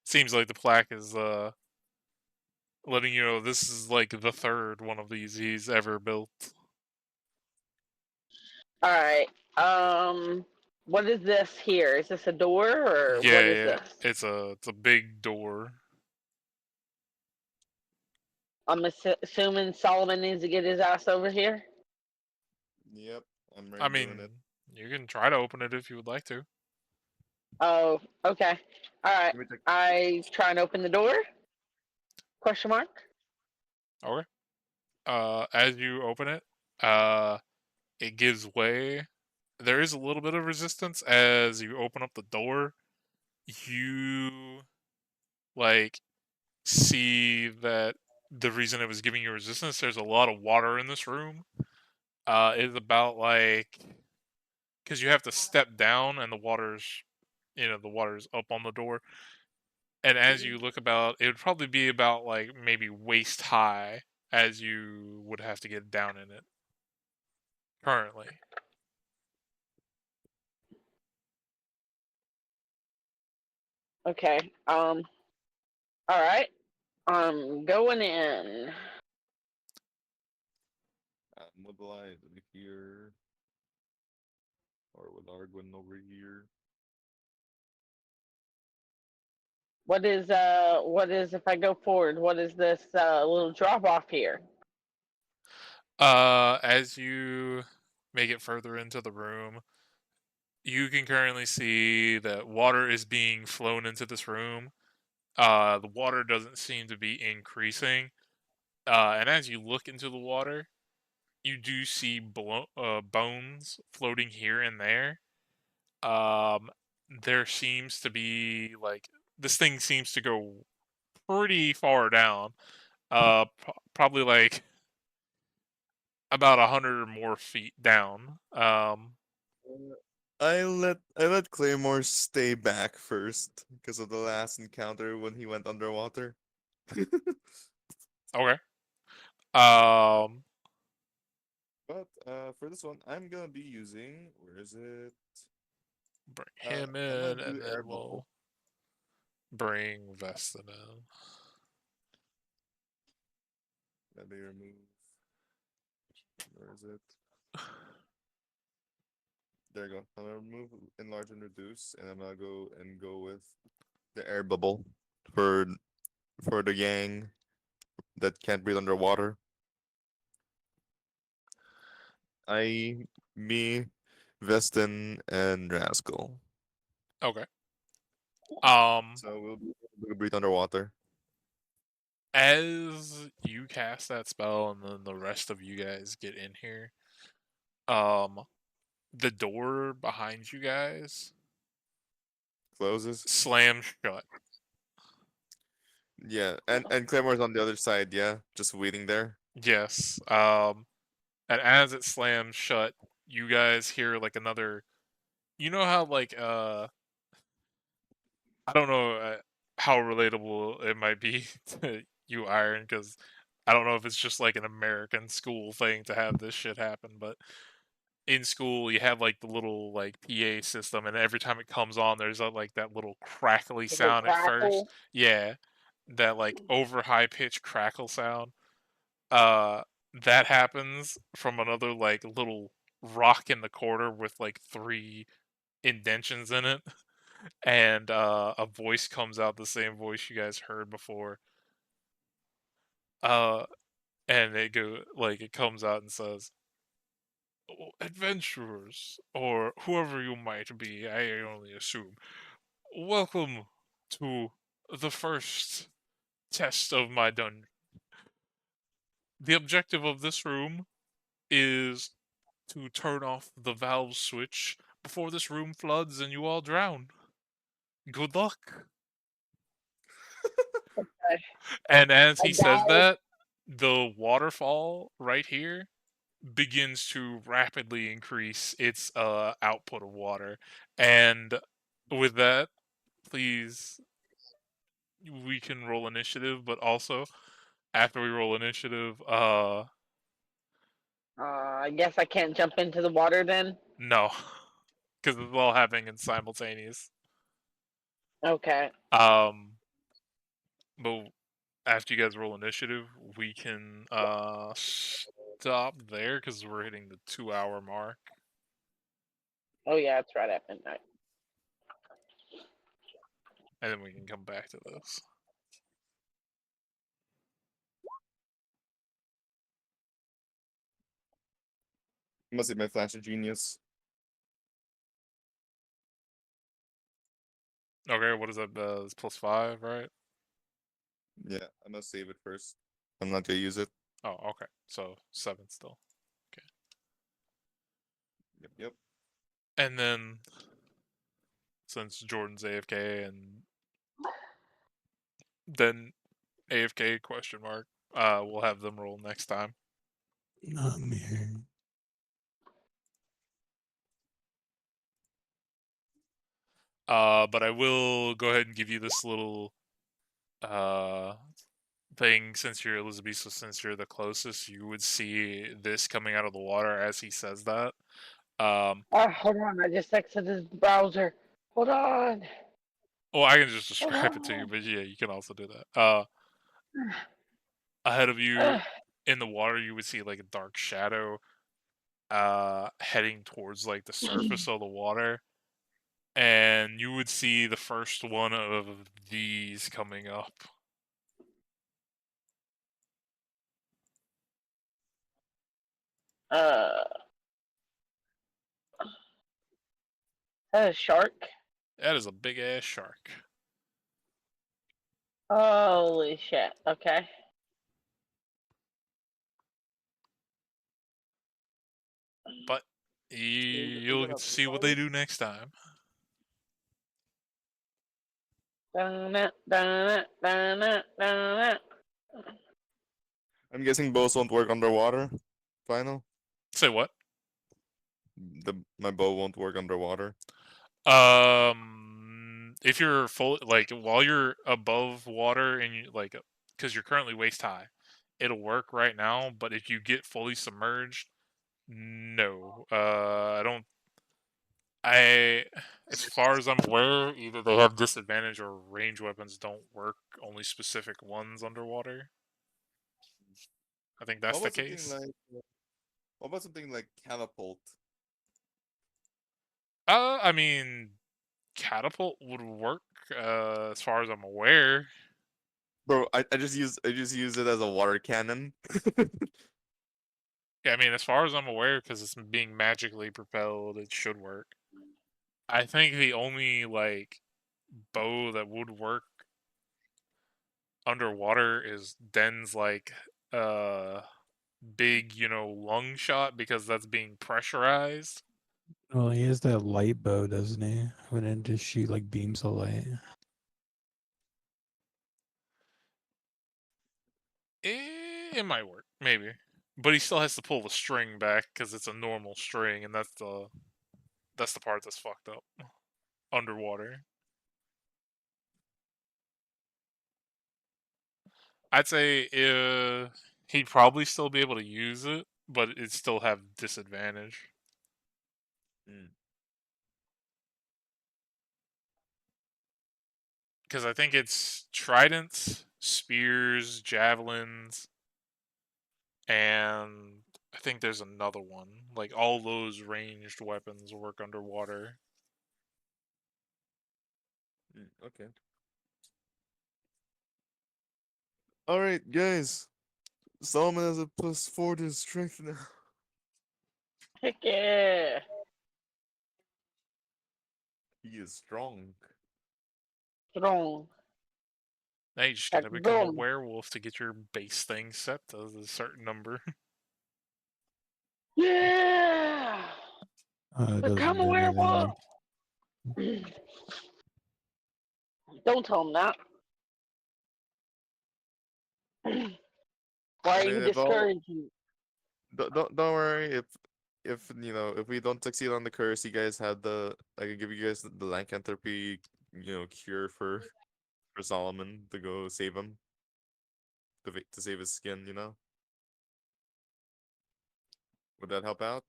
Seems like the plaque is letting you know this is like the third one of these he's ever built. All right. What is this here? Is this a door or Yeah, what is yeah. this? It's a big door. I'm assuming Solomon needs to get his ass over here. Yep, I'm I already doing mean, it. you can try to open it if you would like to. Oh, okay. All right. Let me check. I try and open the door. Question mark. Okay. As you open it, it gives way. There is a little bit of resistance as you open up the door. You like see that the reason it was giving you resistance, there's a lot of water in this room. It's about like because you have to step down and the water's up on the door. And as you look about, it would probably be about like maybe waist high as you would have to get down in it currently. Okay. All right. I'm going in. Mobilize over here. Or with Argwin over here. What is if I go forward? What is this little drop off here? As you make it further into the room, you can currently see that water is being flown into this room. The water doesn't seem to be increasing. And as you look into the water, you do see bones floating here and there. There seems to be like this thing seems to go pretty far down. Probably like about 100 or more feet down. I let Claymore stay back first because of the last encounter when he went underwater. Okay. Um, But for this one, I'm gonna be using where is it? bring I'm him gonna in, do and air then we'll bubble. bring Veston in. Let me remove. Where is it? There you go. I'm gonna remove enlarge and reduce, and I'm gonna go with the air bubble for the gang that can't breathe underwater. Me, Veston, and Rascal. Okay. So we'll be able to breathe underwater. As you cast that spell, and then the rest of you guys get in here, the door behind you guys Closes. slams shut. Yeah, and Claymore's on the other side. Yeah, just waiting there. Yes. And as it slams shut, you guys hear like another. You know how like I don't know how relatable it might be to you, Iron, because I don't know if it's just like an American school thing to have this shit happen, but in school you have like the little like PA system, and every time it comes on, there's like that little crackly Is it sound at first. crackle? Yeah, that like over high pitched crackle sound. Uh, that happens from another like little rock in the corner with like 3 indentions in it. And a voice comes out, the same voice you guys heard before. Uh, and it comes out and says, adventurers, or whoever you might be, I only assume. Welcome to the first test of my dungeon. The objective of this room is to turn off the valve switch before this room floods and you all drown. Good luck. And as he says Guys, that, the waterfall right here begins to rapidly increase its output of water. And with that, please, we can roll initiative, but also after we roll initiative, I guess I can't jump into the water then. no, because it's all happening in simultaneous. Okay. But after you guys roll initiative, we can stop there because we're hitting the 2 hour mark. Oh yeah, it's right at midnight. And then we can come back to this. Must be my flash of genius. Okay, what is that? It's +5, right? Yeah, I must save it first. I'm not gonna use it. Oh, okay. So 7 still. Yep. And then since Jordan's AFK and then AFK question mark, we'll have them roll next time. I'm here. But I will go ahead and give you this little thing since you're Elizabeth, so since you're the closest, you would see this coming out of the water as he says that. Hold on, I just exited the browser. Hold on. Well, I can just Hold describe it to you, on. but yeah, you can also do that. Ahead of you in the water, you would see like a dark shadow heading towards like the surface of the water, and you would see the first one of these coming up. That a shark? That is a big ass shark. Holy shit. Okay. But you'll get to see what they do next time. Dun-it, dun-it, dun-it, dun-it. I'm guessing bows won't work underwater. Final. Say what? My bow won't work underwater. If you're full, like while you're above water and you like, because you're currently waist high, it'll work right now. But if you get fully submerged, no. I don't. As far as I'm aware, either they have disadvantage or range weapons don't work. Only specific ones underwater. I think that's the case. What about something like catapult? I mean, catapult would work. As far as I'm aware. Bro, I just use it as a water cannon. Yeah, I mean, as far as I'm aware, because it's being magically propelled, it should work. I think the only like bow that would work underwater is Den's like big, lung shot because that's being pressurized. Well, he has that light bow, doesn't he? When it just shoot like beams of light. It might work, maybe, but he still has to pull the string back because it's a normal string, and that's the part that's fucked up underwater. I'd say he'd probably still be able to use it, but it'd still have disadvantage. Because I think it's tridents, spears, javelins, and I think there's another one. Like all those ranged weapons work underwater. Okay. All right, guys. Solomon has a +4 to strength now. Heck yeah. He is strong. Strong. Now you just Heck, gotta become a boom. werewolf to get your base thing set to a certain number. Yeah. It doesn't Become a do werewolf. anything. Don't tell him that. Why I are mean, you if all discouraging? don't worry if you know if we don't succeed on the curse, you guys have the I can give you guys the lycanthropy cure for Solomon to go save him to save his skin. Would that help out?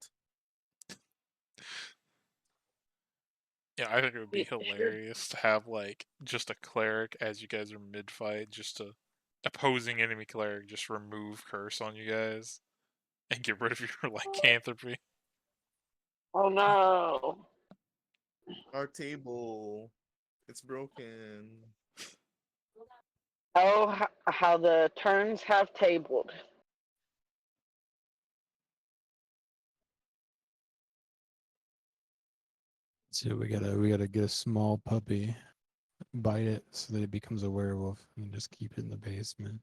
Yeah, I think it would be Sure. hilarious to have like just a cleric as you guys are mid fight, just a opposing enemy cleric just remove curse on you guys and get rid of your lycanthropy. Oh no. Our table, it's broken. Oh, how the turns have tabled. So we gotta get a small puppy, bite it so that it becomes a werewolf, and just keep it in the basement.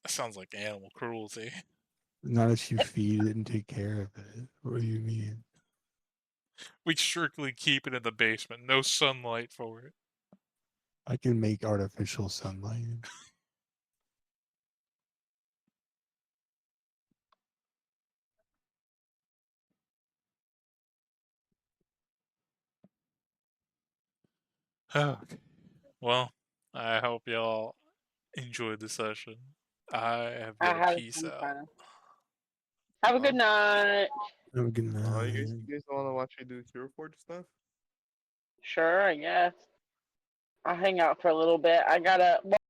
That sounds like animal cruelty. Not if you feed it and take care of it. What do you mean? We strictly keep it in the basement, no sunlight for it. I can make artificial sunlight. Okay. Well, I hope y'all enjoyed the session. I have I got a had peace some out. fun. Have a good night. Have a good You night. guys want to watch me do Cure Forge stuff? Sure, I guess. I'll hang out for a little bit. I gotta.